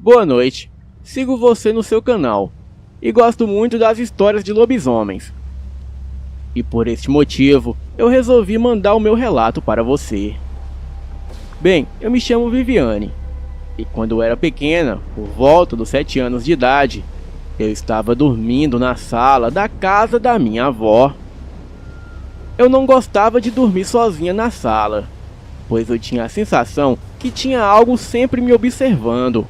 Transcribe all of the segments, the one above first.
Boa noite, sigo você no seu canal e gosto muito das histórias de lobisomens. E por este motivo, eu resolvi mandar o meu relato para você. Bem, eu me chamo Viviane, e quando eu era pequena, por volta dos 7 anos de idade, eu estava dormindo na sala da casa da minha avó. Eu não gostava de dormir sozinha na sala, pois eu tinha a sensação que tinha algo sempre me observando.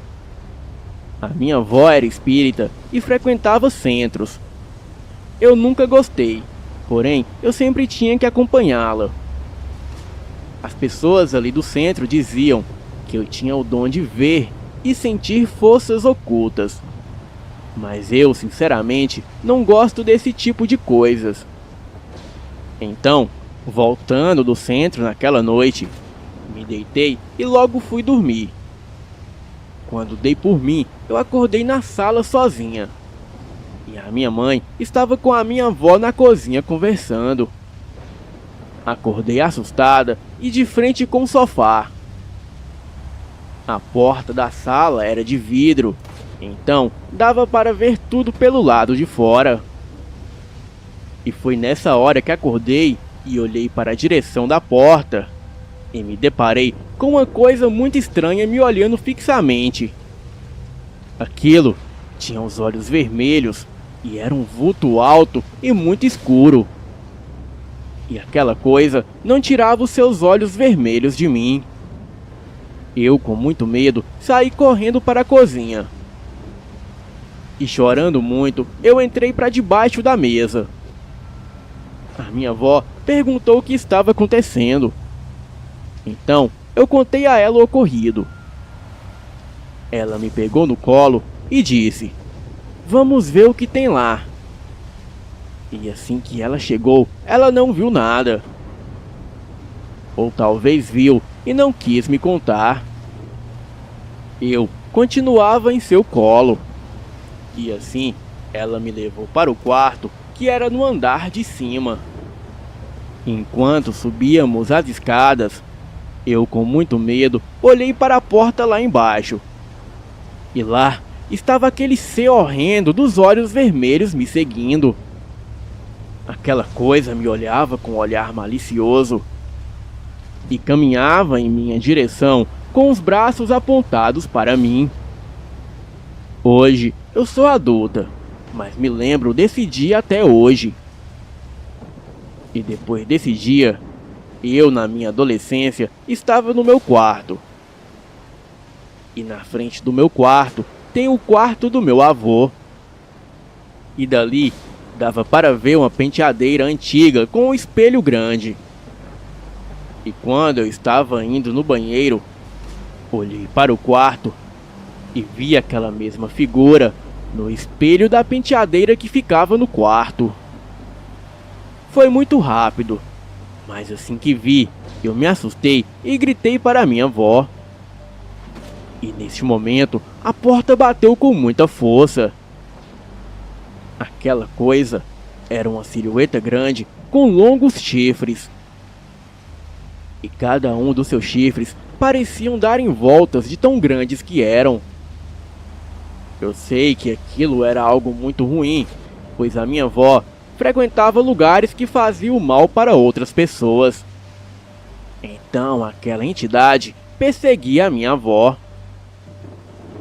A minha avó era espírita e frequentava centros. Eu nunca gostei, porém eu sempre tinha que acompanhá-la. As pessoas ali do centro diziam que eu tinha o dom de ver e sentir forças ocultas. Mas eu, sinceramente, não gosto desse tipo de coisas. Então, voltando do centro naquela noite, me deitei e logo fui dormir. Quando dei por mim, eu acordei na sala sozinha. E a minha mãe estava com a minha avó na cozinha conversando. Acordei assustada e de frente com o sofá. A porta da sala era de vidro, então dava para ver tudo pelo lado de fora. E foi nessa hora que acordei e olhei para a direção da porta. E me deparei com uma coisa muito estranha me olhando fixamente. Aquilo tinha os olhos vermelhos e era um vulto alto e muito escuro. E aquela coisa não tirava os seus olhos vermelhos de mim. Eu, com muito medo, saí correndo para a cozinha. E chorando muito, eu entrei para debaixo da mesa. A minha avó perguntou o que estava acontecendo. Então, eu contei a ela o ocorrido. Ela me pegou no colo e disse: "Vamos ver o que tem lá." E assim que ela chegou, ela não viu nada. Ou talvez viu e não quis me contar. Eu continuava em seu colo. E assim, ela me levou para o quarto, que era no andar de cima. Enquanto subíamos as escadas, eu, com muito medo, olhei para a porta lá embaixo. E lá estava aquele ser horrendo dos olhos vermelhos me seguindo. Aquela coisa me olhava com um olhar malicioso e caminhava em minha direção com os braços apontados para mim. Hoje eu sou adulta, mas me lembro desse dia até hoje. E depois desse dia, eu, na minha adolescência, estava no meu quarto. E na frente do meu quarto tem o quarto do meu avô. E dali dava para ver uma penteadeira antiga com um espelho grande. E quando eu estava indo no banheiro, olhei para o quarto e vi aquela mesma figura no espelho da penteadeira que ficava no quarto. Foi muito rápido, mas assim que vi, eu me assustei e gritei para minha avó. E neste momento, a porta bateu com muita força. Aquela coisa era uma silhueta grande com longos chifres. E cada um dos seus chifres pareciam dar em voltas de tão grandes que eram. Eu sei que aquilo era algo muito ruim, pois a minha avó frequentava lugares que faziam mal para outras pessoas. Então aquela entidade perseguia a minha avó.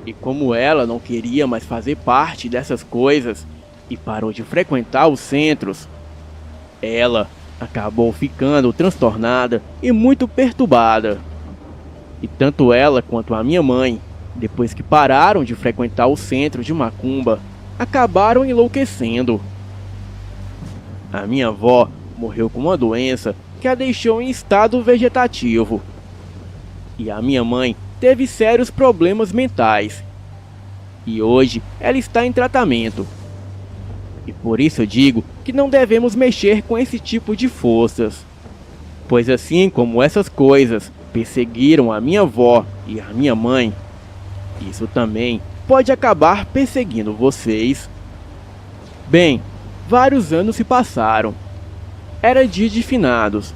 E como ela não queria mais fazer parte dessas coisas e parou de frequentar os centros, ela acabou ficando transtornada e muito perturbada. E tanto ela quanto a minha mãe, depois que pararam de frequentar o centro de macumba, acabaram enlouquecendo. A minha avó morreu com uma doença que a deixou em estado vegetativo. E a minha mãe teve sérios problemas mentais. E hoje ela está em tratamento. E por isso eu digo que não devemos mexer com esse tipo de forças. Pois assim como essas coisas perseguiram a minha avó e a minha mãe, isso também pode acabar perseguindo vocês. Bem, vários anos se passaram. Era dia de finados.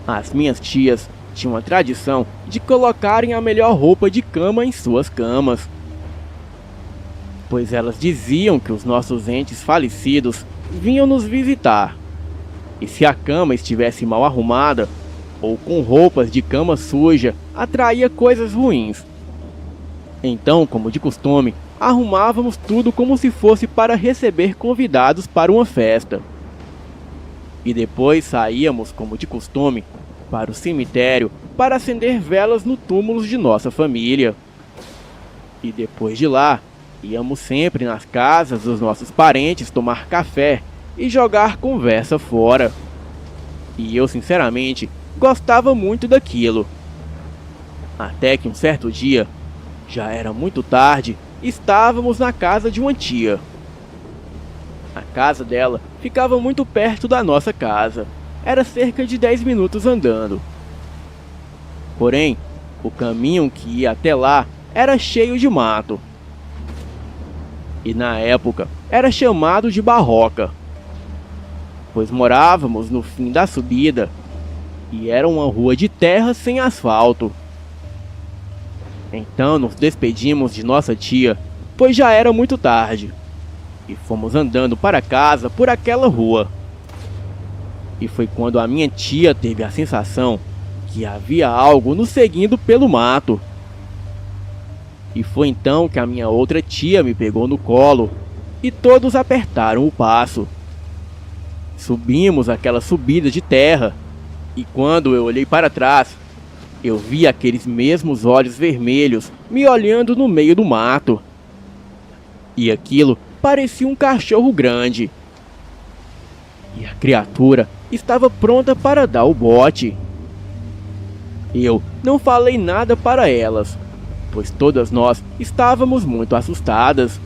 As minhas tias tinham a tradição de colocarem a melhor roupa de cama em suas camas, pois elas diziam que os nossos entes falecidos vinham nos visitar. E se a cama estivesse mal arrumada, ou com roupas de cama suja, atraía coisas ruins. Então, como de costume, arrumávamos tudo como se fosse para receber convidados para uma festa. E depois saíamos, como de costume, para o cemitério para acender velas no túmulo de nossa família. E depois de lá, íamos sempre nas casas dos nossos parentes tomar café e jogar conversa fora. E eu, sinceramente, gostava muito daquilo. Até que um certo dia, já era muito tarde, estávamos na casa de uma tia. A casa dela ficava muito perto da nossa casa. Era cerca de 10 minutos andando. Porém, o caminho que ia até lá era cheio de mato. E na época era chamado de barroca, pois morávamos no fim da subida e era uma rua de terra sem asfalto. Então nos despedimos de nossa tia, pois já era muito tarde, e fomos andando para casa por aquela rua. E foi quando a minha tia teve a sensação que havia algo nos seguindo pelo mato. E foi então que a minha outra tia me pegou no colo e todos apertaram o passo. Subimos aquela subida de terra e quando eu olhei para trás, eu vi aqueles mesmos olhos vermelhos me olhando no meio do mato. E aquilo parecia um cachorro grande. E a criatura estava pronta para dar o bote. Eu não falei nada para elas, pois todas nós estávamos muito assustadas.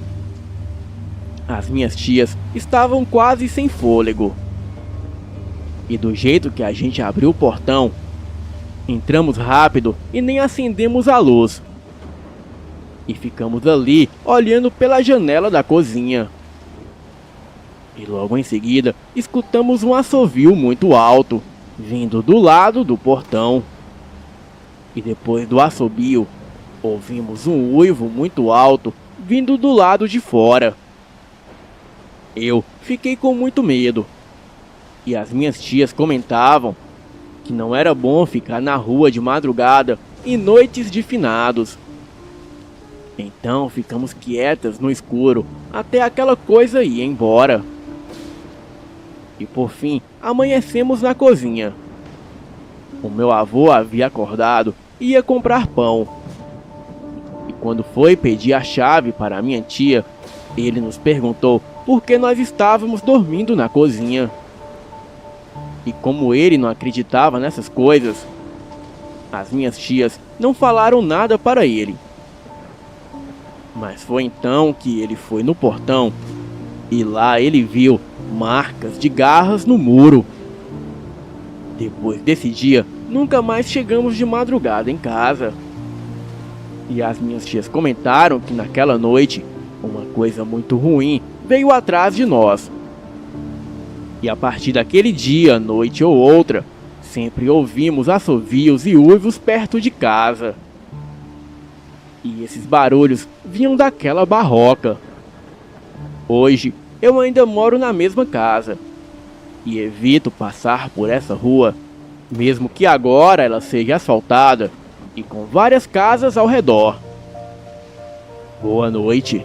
As minhas tias estavam quase sem fôlego. E do jeito que a gente abriu o portão, entramos rápido e nem acendemos a luz. E ficamos ali, olhando pela janela da cozinha. E logo em seguida, escutamos um assovio muito alto, vindo do lado do portão. E depois do assobio, ouvimos um uivo muito alto, vindo do lado de fora. Eu fiquei com muito medo. E as minhas tias comentavam que não era bom ficar na rua de madrugada em noites de finados. Então ficamos quietas no escuro até aquela coisa ir embora. E por fim, amanhecemos na cozinha. O meu avô havia acordado e ia comprar pão. E quando foi pedir a chave para a minha tia, ele nos perguntou por que nós estávamos dormindo na cozinha. E como ele não acreditava nessas coisas, as minhas tias não falaram nada para ele. Mas foi então que ele foi no portão e lá ele viu marcas de garras no muro. Depois desse dia, nunca mais chegamos de madrugada em casa. E as minhas tias comentaram que naquela noite, uma coisa muito ruim veio atrás de nós. E a partir daquele dia, noite ou outra, sempre ouvimos assovios e uivos perto de casa. E esses barulhos vinham daquela barroca. Hoje, eu ainda moro na mesma casa. E evito passar por essa rua, mesmo que agora ela seja asfaltada e com várias casas ao redor. Boa noite.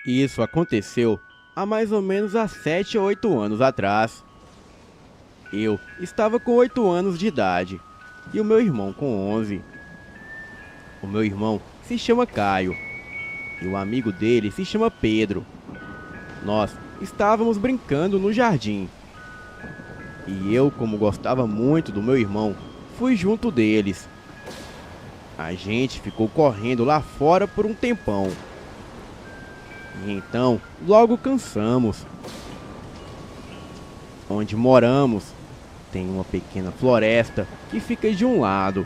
Isso aconteceu há mais ou menos há 7 ou 8 anos atrás. Eu estava com 8 anos de idade e o meu irmão com 11. O meu irmão se chama Caio e o amigo dele se chama Pedro. Nós estávamos brincando no jardim e eu, como gostava muito do meu irmão, fui junto deles. A gente ficou correndo lá fora por um tempão. E então, logo cansamos. Onde moramos tem uma pequena floresta que fica de um lado,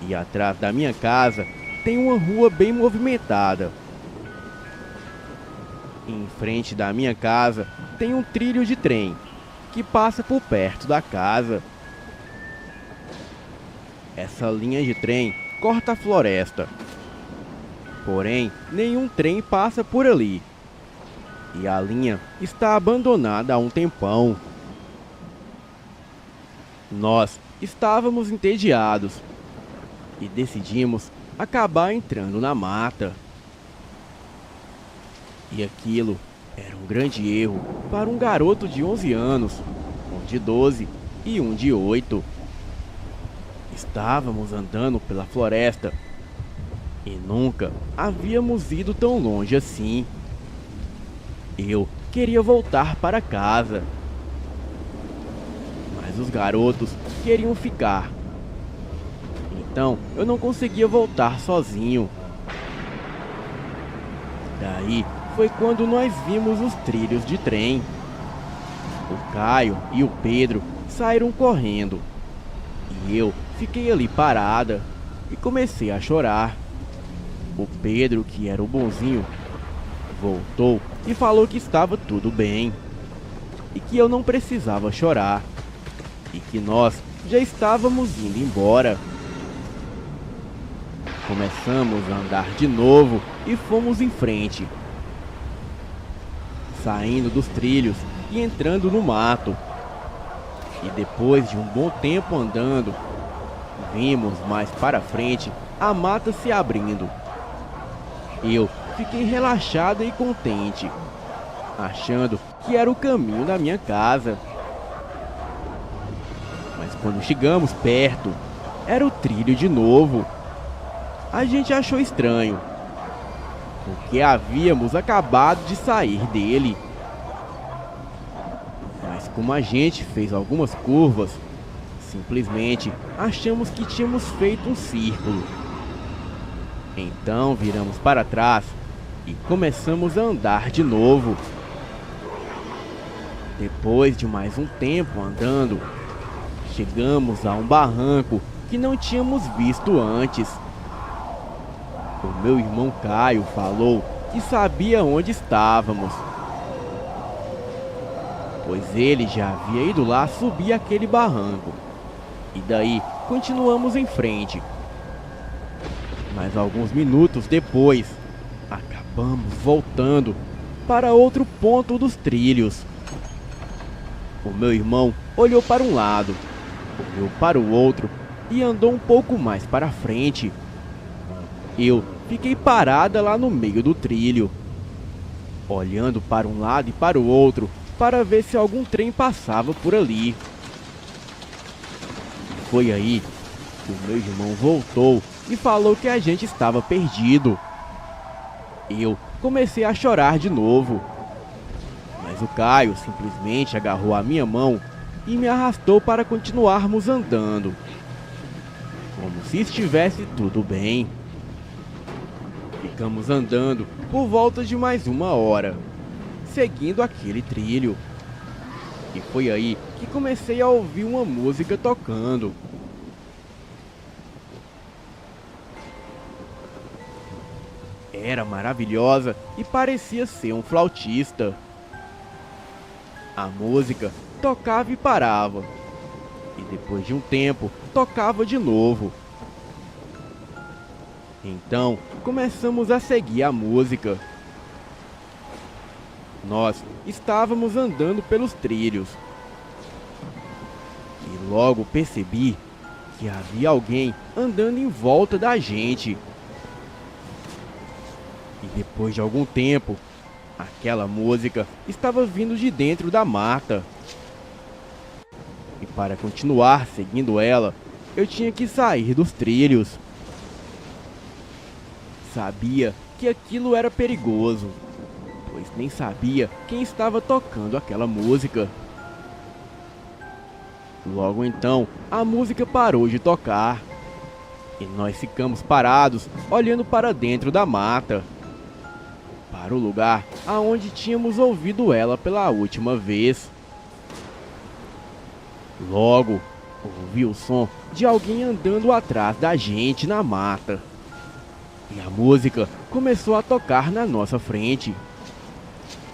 e atrás da minha casa tem uma rua bem movimentada. Em frente da minha casa tem um trilho de trem que passa por perto da casa. Essa linha de trem corta a floresta, porém nenhum trem passa por ali, e a linha está abandonada há um tempão. Nós estávamos entediados e decidimos acabar entrando na mata. E aquilo era um grande erro para um garoto de 11 anos, um de 12 e um de 8. Estávamos andando pela floresta e nunca havíamos ido tão longe assim. Eu queria voltar para casa, mas os garotos queriam ficar. Então eu não conseguia voltar sozinho. Daí foi quando nós vimos os trilhos de trem. O Caio e o Pedro saíram correndo e eu fiquei ali parada e comecei a chorar. O Pedro, que era o bonzinho, voltou e falou que estava tudo bem e que eu não precisava chorar e que nós já estávamos indo embora. Começamos a andar de novo e fomos em frente, saindo dos trilhos e entrando no mato. E depois de um bom tempo andando, vimos mais para frente a mata se abrindo. Eu fiquei relaxada e contente, achando que era o caminho da minha casa. Mas quando chegamos perto, era o trilho de novo. A gente achou estranho, porque havíamos acabado de sair dele. Mas como a gente fez algumas curvas, simplesmente achamos que tínhamos feito um círculo. Então viramos para trás e começamos a andar de novo. Depois de mais um tempo andando, chegamos a um barranco que não tínhamos visto antes. O meu irmão Caio falou que sabia onde estávamos, pois ele já havia ido lá subir aquele barranco. E daí continuamos em frente. Mas alguns minutos depois, acabamos voltando para outro ponto dos trilhos. O meu irmão olhou para um lado, olhou para o outro e andou um pouco mais para frente. Eu fiquei parada lá no meio do trilho, olhando para um lado e para o outro para ver se algum trem passava por ali. Foi aí que o meu irmão voltou e falou que a gente estava perdido. Eu comecei a chorar de novo, mas o Caio simplesmente agarrou a minha mão e me arrastou para continuarmos andando, como se estivesse tudo bem. Ficamos andando por volta de mais uma hora, seguindo aquele trilho. E foi aí que comecei a ouvir uma música tocando. Era maravilhosa e parecia ser um flautista. A música tocava e parava, e depois de um tempo tocava de novo. Então começamos a seguir a música. Nós estávamos andando pelos trilhos e logo percebi que havia alguém andando em volta da gente. E depois de algum tempo, aquela música estava vindo de dentro da mata. E para continuar seguindo ela, eu tinha que sair dos trilhos. Sabia que aquilo era perigoso, pois nem sabia quem estava tocando aquela música. Logo então, a música parou de tocar e nós ficamos parados, olhando para dentro da mata, para o lugar aonde tínhamos ouvido ela pela última vez. Logo, ouvi o som de alguém andando atrás da gente na mata. E a música começou a tocar na nossa frente,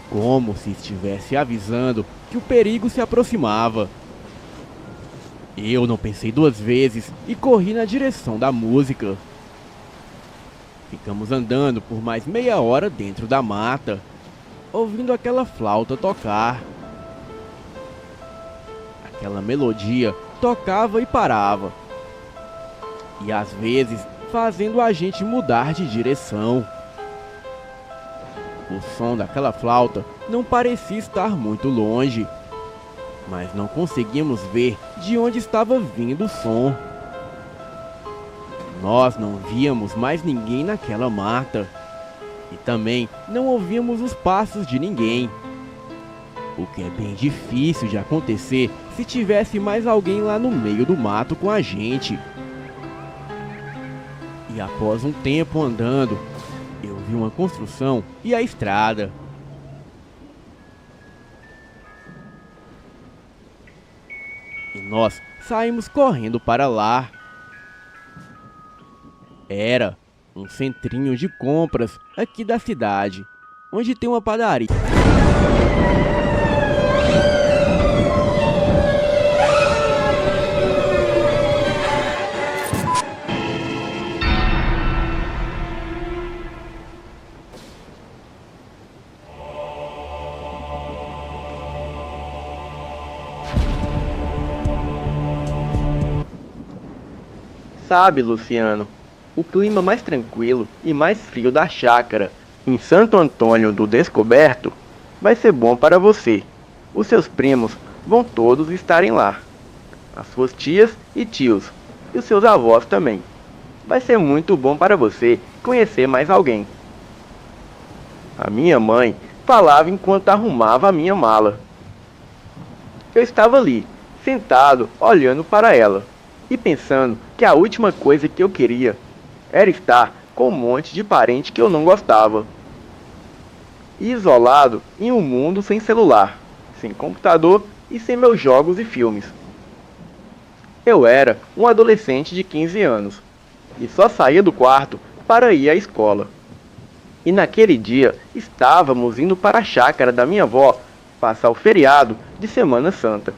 como se estivesse avisando que o perigo se aproximava. Eu não pensei duas vezes e corri na direção da música. Ficamos andando por mais meia hora dentro da mata, ouvindo aquela flauta tocar. Aquela melodia tocava e parava, e às vezes fazendo a gente mudar de direção. O som daquela flauta não parecia estar muito longe, mas não conseguimos ver de onde estava vindo o som. Nós não víamos mais ninguém naquela mata, e também não ouvíamos os passos de ninguém, o que é bem difícil de acontecer se tivesse mais alguém lá no meio do mato com a gente. E após um tempo andando, eu vi uma construção e a estrada. E nós saímos correndo para lá. Era um centrinho de compras aqui da cidade, onde tem uma padaria. Sabe, Luciano, o clima mais tranquilo e mais frio da chácara, em Santo Antônio do Descoberto, vai ser bom para você. Os seus primos vão todos estarem lá. As suas tias e tios, e os seus avós também. Vai ser muito bom para você conhecer mais alguém. A minha mãe falava enquanto arrumava a minha mala. Eu estava ali, sentado, olhando para ela e pensando que a última coisa que eu queria era estar com um monte de parente que eu não gostava. E isolado em um mundo sem celular, sem computador e sem meus jogos e filmes. Eu era um adolescente de 15 anos e só saía do quarto para ir à escola. E naquele dia estávamos indo para a chácara da minha avó passar o feriado de Semana Santa.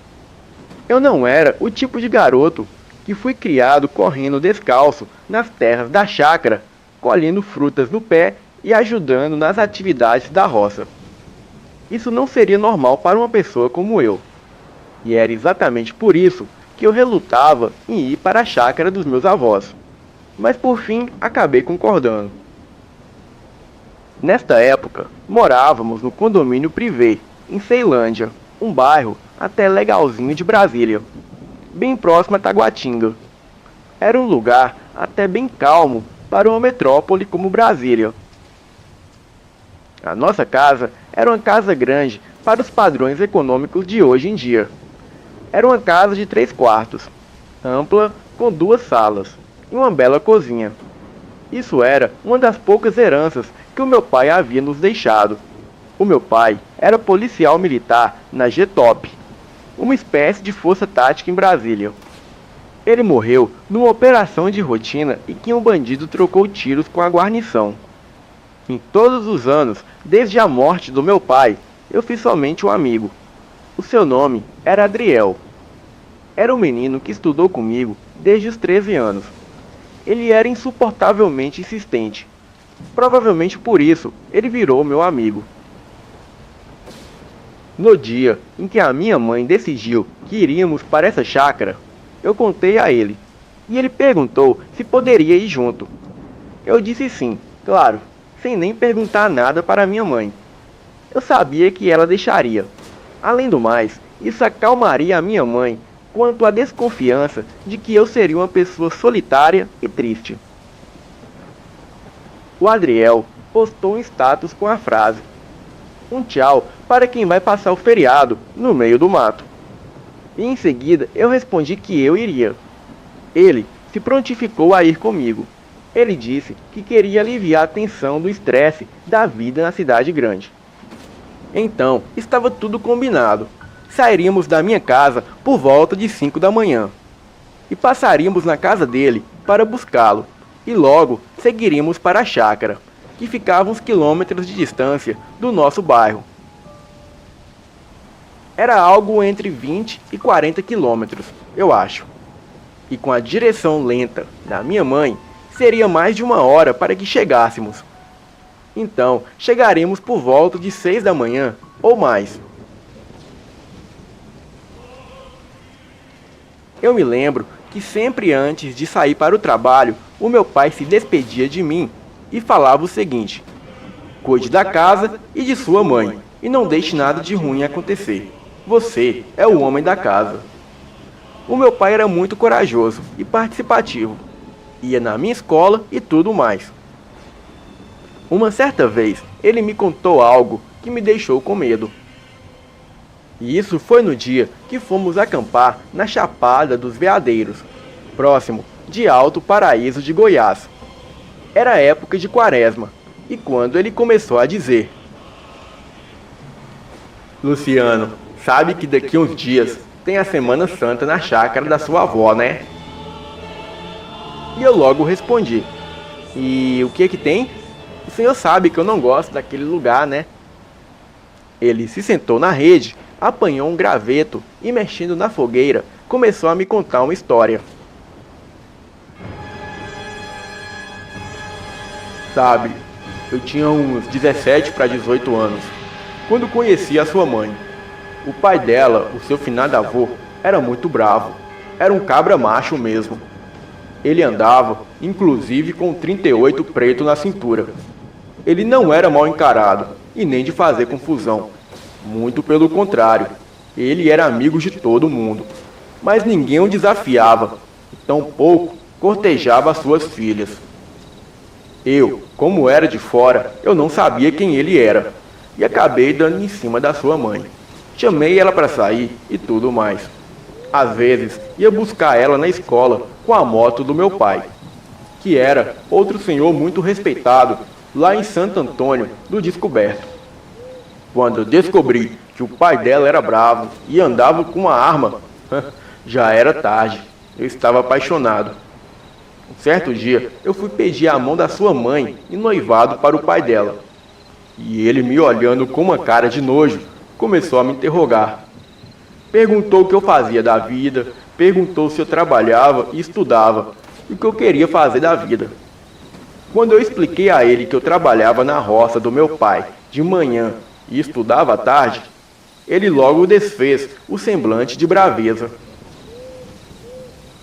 Eu não era o tipo de garoto que fui criado correndo descalço nas terras da chácara, colhendo frutas no pé e ajudando nas atividades da roça. Isso não seria normal para uma pessoa como eu. E era exatamente por isso que eu relutava em ir para a chácara dos meus avós. Mas por fim acabei concordando. Nesta época, morávamos no condomínio Privé, em Ceilândia, um bairro até legalzinho de Brasília, bem próximo a Taguatinga. Era um lugar até bem calmo para uma metrópole como Brasília. A nossa casa era uma casa grande para os padrões econômicos de hoje em dia. Era uma casa de 3 quartos, ampla, com 2 salas e uma bela cozinha. Isso era uma das poucas heranças que o meu pai havia nos deixado. O meu pai era policial militar na GTOP, uma espécie de força tática em Brasília. Ele morreu numa operação de rotina em que um bandido trocou tiros com a guarnição. Em todos os anos, desde a morte do meu pai, eu fiz somente um amigo. O seu nome era Adriel. Era um menino que estudou comigo desde os 13 anos. Ele era insuportavelmente insistente. Provavelmente por isso, ele virou meu amigo. No dia em que a minha mãe decidiu que iríamos para essa chácara, eu contei a ele, e ele perguntou se poderia ir junto. Eu disse sim, claro, sem nem perguntar nada para minha mãe. Eu sabia que ela deixaria. Além do mais, isso acalmaria a minha mãe quanto à desconfiança de que eu seria uma pessoa solitária e triste. O Adriel postou um status com a frase: um tchau para quem vai passar o feriado no meio do mato. E em seguida eu respondi que eu iria. Ele se prontificou a ir comigo. Ele disse que queria aliviar a tensão do estresse da vida na cidade grande. Então, estava tudo combinado. sairíamos da minha casa por volta de 5 da manhã e passaríamos na casa dele para buscá-lo e logo seguiríamos para a chácara, que ficava uns quilômetros de distância do nosso bairro. Era algo entre 20 e 40 quilômetros, eu acho. E com a direção lenta da minha mãe, seria mais de 1 hora para que chegássemos. Então, chegaremos por volta de 6 da manhã ou mais. Eu me lembro que sempre antes de sair para o trabalho, o meu pai se despedia de mim e falava o seguinte: cuide da casa e de sua mãe, e não deixe nada de ruim acontecer. Você é o homem da casa. O meu pai era muito corajoso e participativo. Ia na minha escola e tudo mais. Uma certa vez, ele me contou algo que me deixou com medo. E isso foi no dia que fomos acampar na Chapada dos Veadeiros, próximo de Alto Paraíso de Goiás. Era época de quaresma, e quando ele começou a dizer: Luciano, sabe que daqui uns dias tem a Semana Santa na chácara da sua avó, né? E eu logo respondi: e o que tem? O senhor sabe que eu não gosto daquele lugar, né? Ele se sentou na rede, apanhou um graveto e, mexendo na fogueira, começou a me contar uma história. Sabe, eu tinha uns 17 para 18 anos, quando conheci a sua mãe. O pai dela, o seu finado avô, era muito bravo. Era um cabra macho mesmo. Ele andava, inclusive, com um 38 preto na cintura. Ele não era mal encarado, e nem de fazer confusão. Muito pelo contrário, ele era amigo de todo mundo. Mas ninguém o desafiava, e tampouco cortejava as suas filhas. Eu, como era de fora, eu não sabia quem ele era, e acabei dando em cima da sua mãe. Chamei ela para sair e tudo mais. Às vezes, ia buscar ela na escola com a moto do meu pai, que era outro senhor muito respeitado lá em Santo Antônio do Descoberto. Quando eu descobri que o pai dela era bravo e andava com uma arma, já era tarde. Eu estava apaixonado. Um certo dia, eu fui pedir a mão da sua mãe em noivado para o pai dela. E ele, me olhando com uma cara de nojo, começou a me interrogar. Perguntou o que eu fazia da vida, perguntou se eu trabalhava e estudava, e o que eu queria fazer da vida. Quando eu expliquei a ele que eu trabalhava na roça do meu pai de manhã e estudava à tarde, ele logo desfez o semblante de braveza.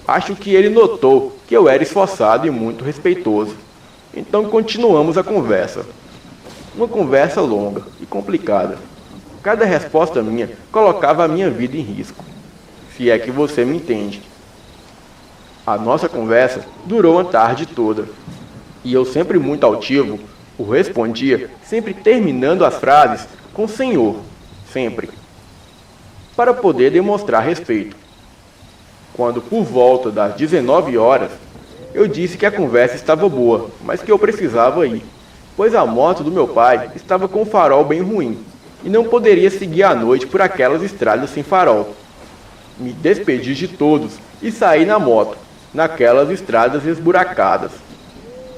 Acho que ele notou que eu era esforçado e muito respeitoso. Então continuamos a conversa. Uma conversa longa e complicada. Cada resposta minha colocava a minha vida em risco, se é que você me entende. A nossa conversa durou a tarde toda, e eu, sempre muito altivo, o respondia, sempre terminando as frases com senhor, sempre, para poder demonstrar respeito. Quando, por volta das 19 horas, eu disse que a conversa estava boa, mas que eu precisava ir, pois a moto do meu pai estava com o farol bem ruim, e não poderia seguir à noite por aquelas estradas sem farol. Me despedi de todos e saí na moto, naquelas estradas esburacadas.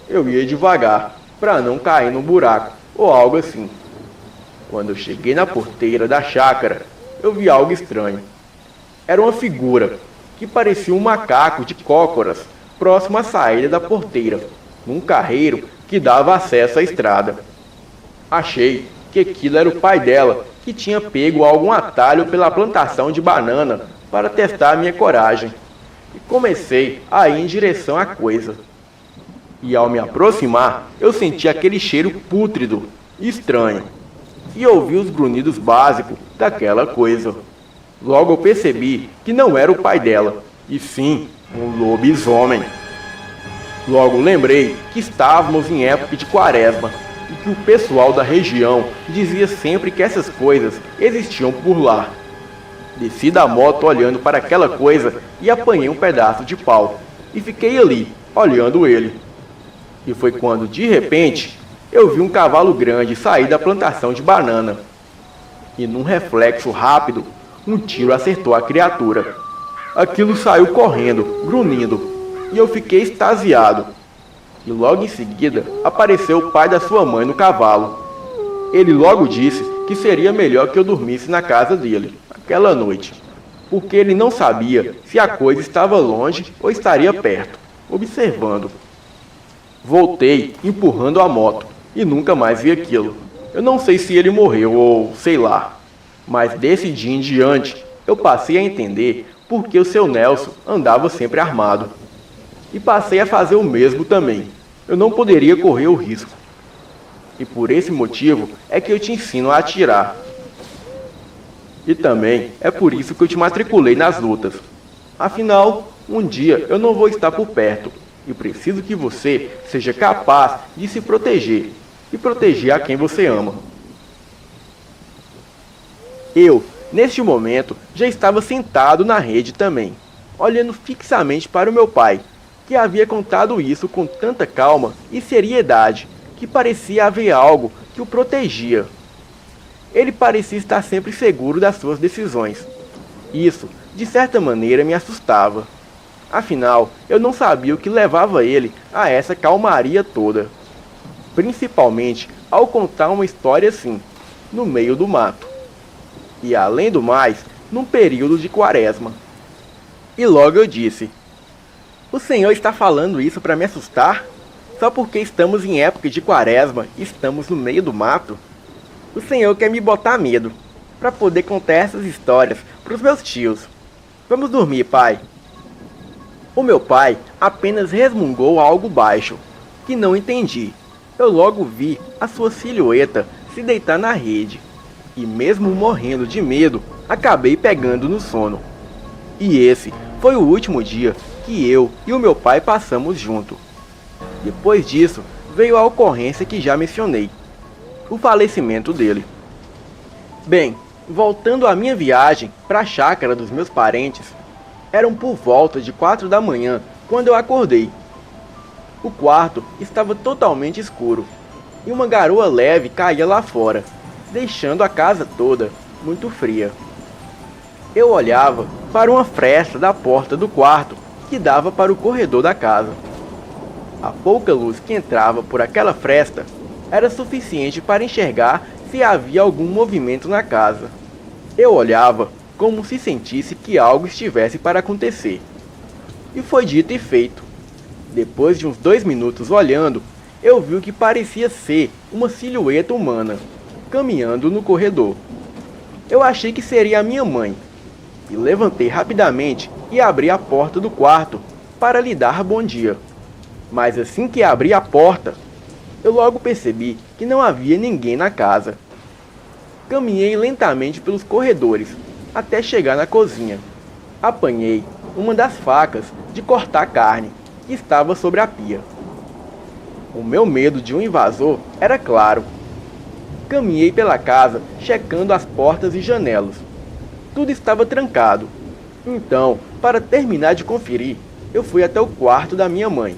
Eu ia devagar, para não cair num buraco, ou algo assim. Quando eu cheguei na porteira da chácara, eu vi algo estranho. Era uma figura, que parecia um macaco de cócoras, próximo à saída da porteira, num carreiro que dava acesso à estrada. Achei que aquilo era o pai dela, que tinha pego algum atalho pela plantação de banana para testar a minha coragem. E comecei a ir em direção à coisa. E ao me aproximar, eu senti aquele cheiro pútrido, estranho, e ouvi os grunhidos básicos daquela coisa. Logo eu percebi que não era o pai dela, e sim um lobisomem. Logo lembrei que estávamos em época de quaresma, e que o pessoal da região dizia sempre que essas coisas existiam por lá. Desci da moto olhando para aquela coisa e apanhei um pedaço de pau, e fiquei ali, olhando ele. E foi quando, de repente, eu vi um cavalo grande sair da plantação de banana. E num reflexo rápido, um tiro acertou a criatura. Aquilo saiu correndo, grunhindo, e eu fiquei extasiado. E logo em seguida apareceu o pai da sua mãe no cavalo. Ele logo disse que seria melhor que eu dormisse na casa dele, aquela noite, porque ele não sabia se a coisa estava longe ou estaria perto, observando. Voltei empurrando a moto e nunca mais vi aquilo. Eu não sei se ele morreu ou sei lá, mas desse dia em diante eu passei a entender por que o seu Nelson andava sempre armado. E passei a fazer o mesmo também. Eu não poderia correr o risco. E por esse motivo é que eu te ensino a atirar. E também é por isso que eu te matriculei nas lutas. Afinal, um dia eu não vou estar por perto. E preciso que você seja capaz de se proteger. E proteger a quem você ama. Eu, neste momento, já estava sentado na rede também, olhando fixamente para o meu pai, que havia contado isso com tanta calma e seriedade, que parecia haver algo que o protegia. Ele parecia estar sempre seguro das suas decisões. Isso, de certa maneira, me assustava. Afinal, eu não sabia o que levava ele a essa calmaria toda. Principalmente ao contar uma história assim, no meio do mato. E além do mais, num período de quaresma. E logo eu disse: o senhor está falando isso para me assustar? Só porque estamos em época de quaresma e estamos no meio do mato? O senhor quer me botar medo, para poder contar essas histórias para os meus tios. Vamos dormir, pai. O meu pai apenas resmungou algo baixo, que não entendi. Eu logo vi a sua silhueta se deitar na rede. E mesmo morrendo de medo, acabei pegando no sono. E esse foi o último dia que eu e o meu pai passamos junto. Depois disso, veio a ocorrência que já mencionei, o falecimento dele. Bem, voltando à minha viagem para a chácara dos meus parentes, eram por volta de 4 da manhã quando eu acordei. O quarto estava totalmente escuro, e uma garoa leve caía lá fora, deixando a casa toda muito fria. Eu olhava para uma fresta da porta do quarto que dava para o corredor da casa. A pouca luz que entrava por aquela fresta era suficiente para enxergar se havia algum movimento na casa. Eu olhava como se sentisse que algo estivesse para acontecer. E foi dito e feito. Depois de uns 2 minutos olhando, eu vi o que parecia ser uma silhueta humana, caminhando no corredor. Eu achei que seria a minha mãe, e levantei rapidamente e abri a porta do quarto para lhe dar bom dia. Mas assim que abri a porta, eu logo percebi que não havia ninguém na casa. Caminhei lentamente pelos corredores, até chegar na cozinha. Apanhei uma das facas de cortar carne, que estava sobre a pia. O meu medo de um invasor era claro. Caminhei pela casa, checando as portas e janelas. Tudo estava trancado. Então, para terminar de conferir, eu fui até o quarto da minha mãe.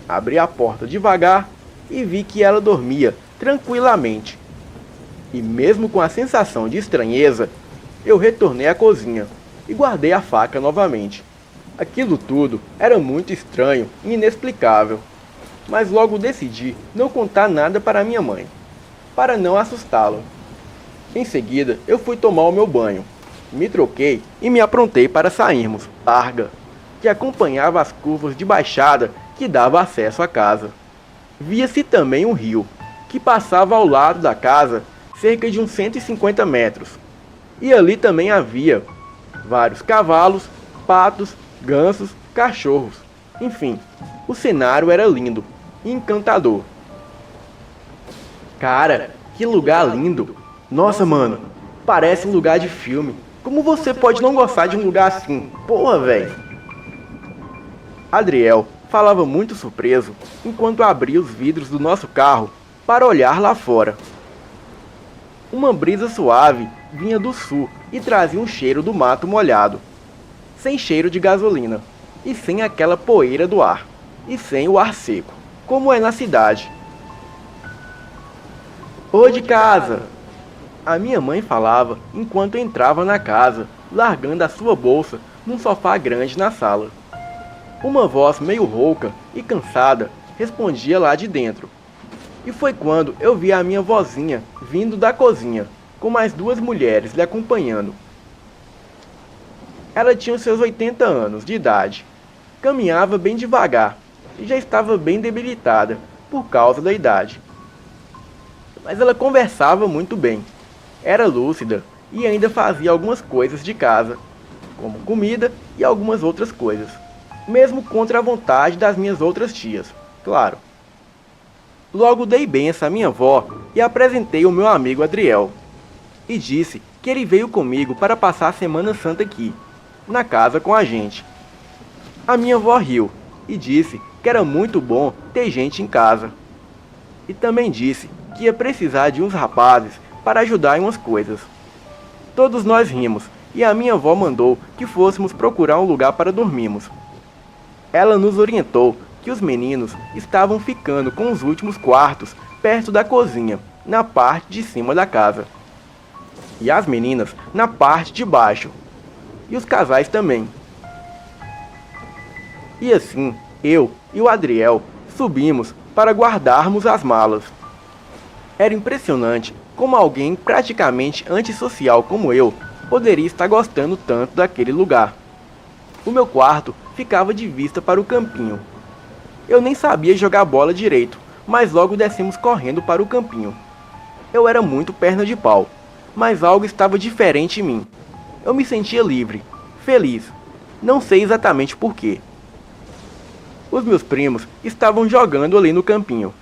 Abri a porta devagar e vi que ela dormia tranquilamente. E mesmo com a sensação de estranheza, eu retornei à cozinha e guardei a faca novamente. Aquilo tudo era muito estranho e inexplicável, mas logo decidi não contar nada para minha mãe, para não assustá-la. Em seguida, eu fui tomar o meu banho, me troquei e me aprontei para sairmos, larga, que acompanhava as curvas de baixada que dava acesso à casa. Via-se também um rio, que passava ao lado da casa cerca de uns 150 metros. E ali também havia vários cavalos, patos, gansos, cachorros. Enfim, o cenário era lindo e encantador. Cara, que lugar lindo! Nossa, mano, parece um lugar de filme. Como você pode não gostar de um lugar assim? Porra, velho! Adriel falava muito surpreso enquanto abria os vidros do nosso carro para olhar lá fora. Uma brisa suave vinha do sul e trazia um cheiro do mato molhado, sem cheiro de gasolina, e sem aquela poeira do ar, e sem o ar seco, como é na cidade. Ô de casa! A minha mãe falava enquanto entrava na casa largando a sua bolsa num sofá grande na sala. Uma voz meio rouca e cansada respondia lá de dentro. E foi quando eu vi a minha vozinha vindo da cozinha, com mais duas mulheres lhe acompanhando. Ela tinha seus 80 anos de idade, caminhava bem devagar e já estava bem debilitada por causa da idade. Mas ela conversava muito bem, era lúcida e ainda fazia algumas coisas de casa, como comida e algumas outras coisas, mesmo contra a vontade das minhas outras tias, claro. Logo dei benção à minha avó e apresentei o meu amigo Adriel, e disse que ele veio comigo para passar a Semana Santa aqui, na casa com a gente. A minha avó riu e disse que era muito bom ter gente em casa. E também disse que ia precisar de uns rapazes para ajudar em umas coisas. Todos nós rimos e a minha avó mandou que fôssemos procurar um lugar para dormirmos. Ela nos orientou que os meninos estavam ficando com os últimos quartos perto da cozinha, na parte de cima da casa. E as meninas na parte de baixo. E os casais também. E assim, eu e o Adriel subimos para guardarmos as malas. Era impressionante como alguém praticamente antissocial como eu poderia estar gostando tanto daquele lugar. O meu quarto ficava de vista para o campinho. Eu nem sabia jogar bola direito, mas logo descemos correndo para o campinho. Eu era muito perna de pau, mas algo estava diferente em mim. Eu me sentia livre, feliz, não sei exatamente porquê. Os meus primos estavam jogando ali no campinho.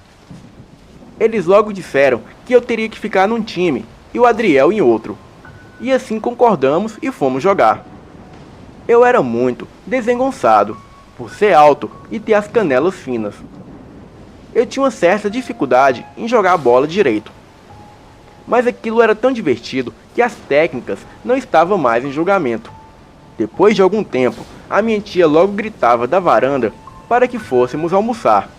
Eles logo disseram que eu teria que ficar num time e o Adriel em outro. E assim concordamos e fomos jogar. Eu era muito desengonçado, por ser alto e ter as canelas finas. Eu tinha uma certa dificuldade em jogar bola direito. Mas aquilo era tão divertido que as técnicas não estavam mais em julgamento. Depois de algum tempo, a minha tia logo gritava da varanda para que fôssemos almoçar.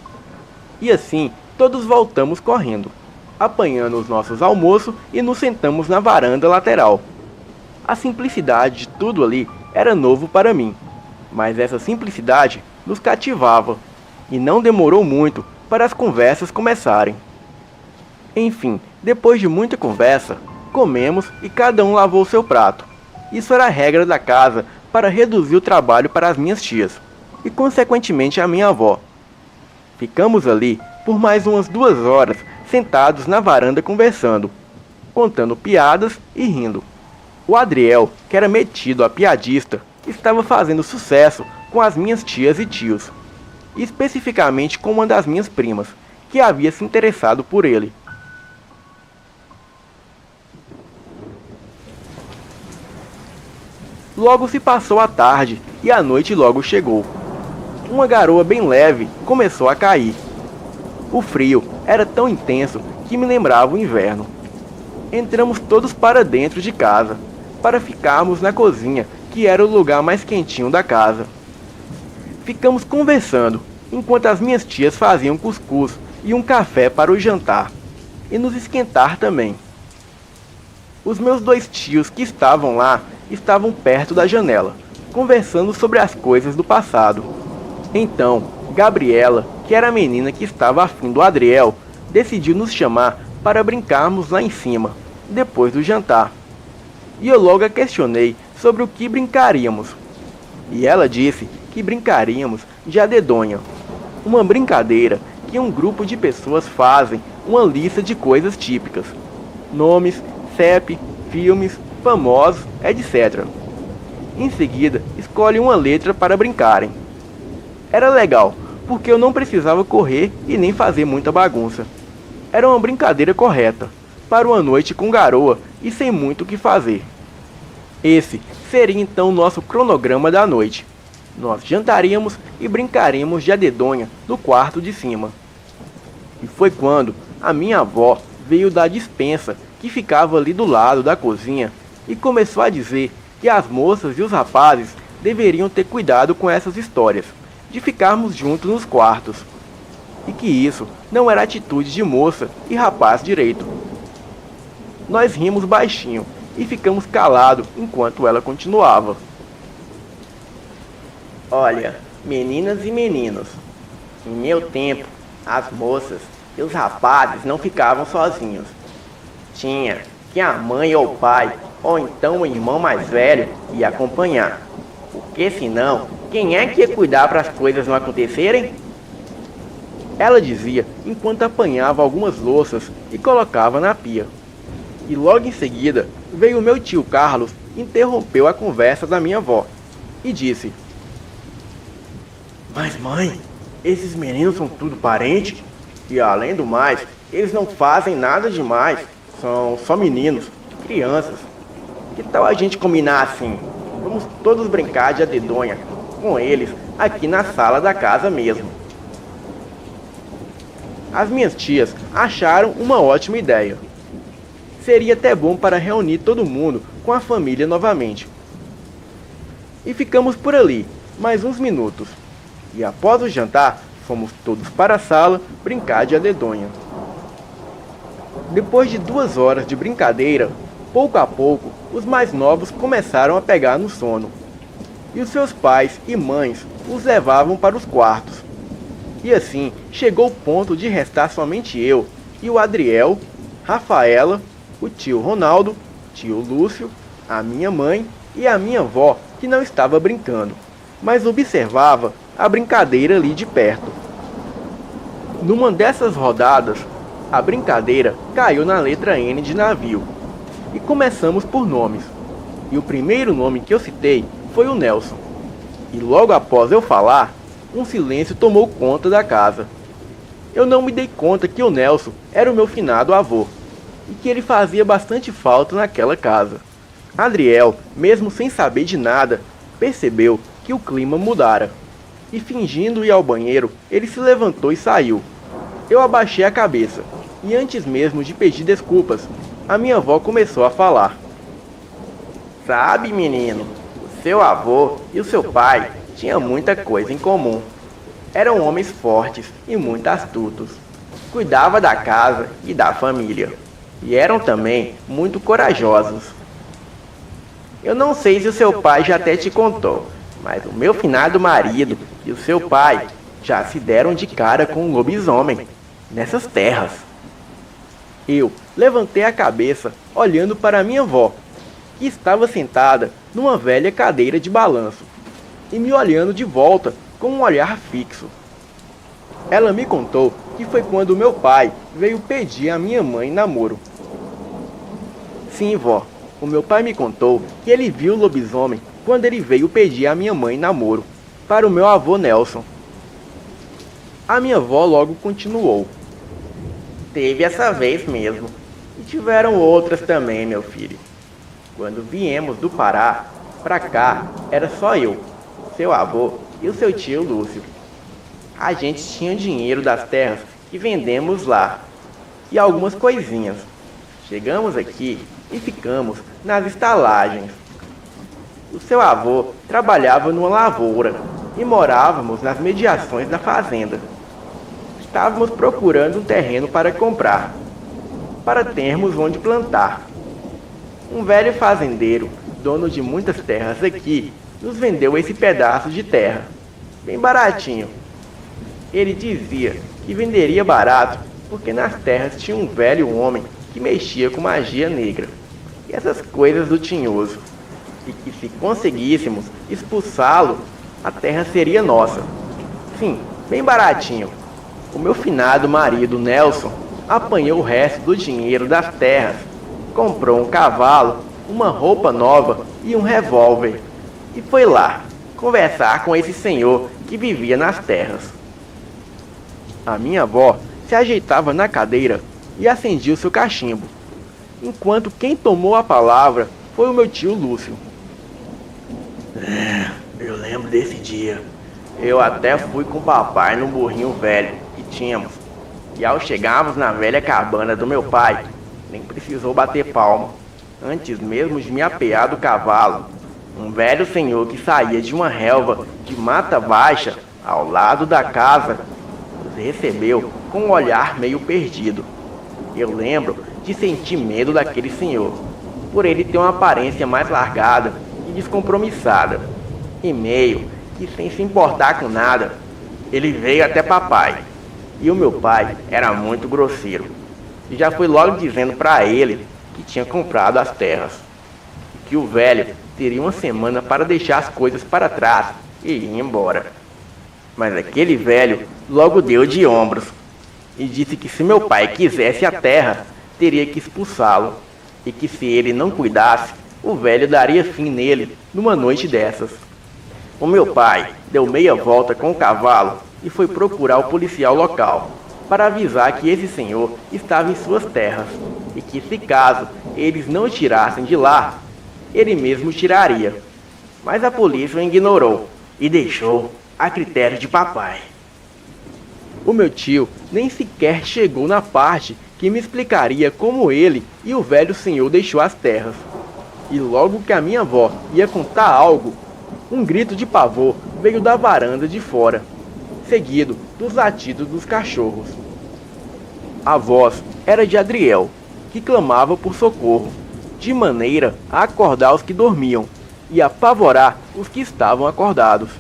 E assim, todos voltamos correndo, apanhando os nossos almoços e nos sentamos na varanda lateral. A simplicidade de tudo ali era novo para mim, mas essa simplicidade nos cativava, e não demorou muito para as conversas começarem. Enfim, depois de muita conversa, comemos e cada um lavou seu prato. Isso era a regra da casa para reduzir o trabalho para as minhas tias, e consequentemente a minha avó. Ficamos ali por mais umas 2 horas sentados na varanda conversando, contando piadas e rindo. O Adriel, que era metido a piadista, estava fazendo sucesso com as minhas tias e tios, especificamente com uma das minhas primas, que havia se interessado por ele. Logo se passou a tarde e a noite logo chegou. Uma garoa bem leve começou a cair. O frio era tão intenso que me lembrava o inverno. Entramos todos para dentro de casa, para ficarmos na cozinha, que era o lugar mais quentinho da casa. Ficamos conversando, enquanto as minhas tias faziam cuscuz e um café para o jantar, e nos esquentar também. Os meus 2 tios que estavam lá estavam perto da janela, conversando sobre as coisas do passado. Então, Gabriela, que era a menina que estava afim do Adriel, decidiu nos chamar para brincarmos lá em cima, depois do jantar. E eu logo a questionei sobre o que brincaríamos. E ela disse que brincaríamos de adedonha, uma brincadeira que um grupo de pessoas fazem uma lista de coisas típicas, nomes, CEP, filmes, famosos, etc. Em seguida, escolhe uma letra para brincarem. Era legal, porque eu não precisava correr e nem fazer muita bagunça. Era uma brincadeira correta, para uma noite com garoa e sem muito o que fazer. Esse seria então o nosso cronograma da noite. Nós jantaríamos e brincaríamos de adedonha no quarto de cima. E foi quando a minha avó veio da despensa que ficava ali do lado da cozinha e começou a dizer que as moças e os rapazes deveriam ter cuidado com essas histórias, de ficarmos juntos nos quartos, e que isso não era atitude de moça e rapaz direito. Nós rimos baixinho e ficamos calados enquanto ela continuava. Olha, meninas e meninos, em meu tempo, as moças e os rapazes não ficavam sozinhos. Tinha que a mãe ou o pai, ou então o irmão mais velho, ia acompanhar. Porque senão, quem é que ia cuidar para as coisas não acontecerem? Ela dizia enquanto apanhava algumas louças e colocava na pia. E logo em seguida, veio o meu tio Carlos e interrompeu a conversa da minha avó e disse: Mas mãe, esses meninos são tudo parente? E além do mais, eles não fazem nada demais. São só meninos, crianças. Que tal a gente combinar assim? Vamos todos brincar de adedonha com eles aqui na sala da casa mesmo. As minhas tias acharam uma ótima ideia. Seria até bom para reunir todo mundo com a família novamente. E ficamos por ali mais uns minutos. E após o jantar, fomos todos para a sala brincar de adedonha. Depois de 2 horas de brincadeira, pouco a pouco, os mais novos começaram a pegar no sono. E os seus pais e mães os levavam para os quartos. E assim, chegou o ponto de restar somente eu e o Adriel, Rafaela, o tio Ronaldo, tio Lúcio, a minha mãe e a minha avó, que não estava brincando, mas observava a brincadeira ali de perto. Numa dessas rodadas, a brincadeira caiu na letra N de navio. E começamos por nomes. E o primeiro nome que eu citei foi o Nelson. E logo após eu falar, um silêncio tomou conta da casa. Eu não me dei conta que o Nelson era o meu finado avô, e que ele fazia bastante falta naquela casa. Adriel, mesmo sem saber de nada, percebeu que o clima mudara. E fingindo ir ao banheiro, ele se levantou e saiu. Eu abaixei a cabeça, e antes mesmo de pedir desculpas, a minha avó começou a falar. Sabe, menino, o seu avô e o seu pai tinham muita coisa em comum. Eram homens fortes e muito astutos. Cuidavam da casa e da família. E eram também muito corajosos. Eu não sei se o seu pai já até te contou, mas o meu finado marido e o seu pai já se deram de cara com um lobisomem nessas terras. Eu levantei a cabeça olhando para minha avó, que estava sentada numa velha cadeira de balanço, e me olhando de volta com um olhar fixo. Ela me contou que foi quando meu pai veio pedir a minha mãe namoro. Sim, vó, o meu pai me contou que ele viu o lobisomem quando ele veio pedir a minha mãe namoro para o meu avô Nelson. A minha avó logo continuou. Teve essa vez mesmo, e tiveram outras também, meu filho. Quando viemos do Pará pra cá, era só eu, seu avô e o seu tio Lúcio. A gente tinha dinheiro das terras que vendemos lá, e algumas coisinhas. Chegamos aqui e ficamos nas estalagens. O seu avô trabalhava numa lavoura e morávamos nas mediações da fazenda. Estávamos procurando um terreno para comprar, para termos onde plantar. Um velho fazendeiro, dono de muitas terras aqui, nos vendeu esse pedaço de terra, bem baratinho. Ele dizia que venderia barato porque nas terras tinha um velho homem que mexia com magia negra e essas coisas do tinhoso, e que se conseguíssemos expulsá-lo, a terra seria nossa. Sim, bem baratinho. O meu finado marido Nelson apanhou o resto do dinheiro das terras, comprou um cavalo, uma roupa nova e um revólver, e foi lá conversar com esse senhor que vivia nas terras. A minha avó se ajeitava na cadeira e acendia o seu cachimbo, enquanto quem tomou a palavra foi o meu tio Lúcio. Eu lembro desse dia. Eu até fui com o papai num burrinho velho que tínhamos, e ao chegarmos na velha cabana do meu pai, nem precisou bater palma. Antes mesmo de me apear do cavalo, um velho senhor que saía de uma relva de mata baixa ao lado da casa nos recebeu com um olhar meio perdido. Eu lembro de sentir medo daquele senhor, por ele ter uma aparência mais largada e descompromissada. E meio que sem se importar com nada, ele veio até papai. E o meu pai era muito grosseiro. E já foi logo dizendo para ele que tinha comprado as terras. E que o velho teria uma semana para deixar as coisas para trás e ir embora. Mas aquele velho logo deu de ombros e disse que se meu pai quisesse a terra, teria que expulsá-lo. E que se ele não cuidasse, o velho daria fim nele numa noite dessas. O meu pai deu meia volta com o cavalo e foi procurar o policial local para avisar que esse senhor estava em suas terras e que se caso eles não o tirassem de lá, ele mesmo tiraria. Mas a polícia o ignorou e deixou a critério de papai. O meu tio nem sequer chegou na parte que me explicaria como ele e o velho senhor deixou as terras. E logo que a minha avó ia contar algo, um grito de pavor veio da varanda de fora, seguido dos latidos dos cachorros. A voz era de Adriel, que clamava por socorro, de maneira a acordar os que dormiam e apavorar os que estavam acordados.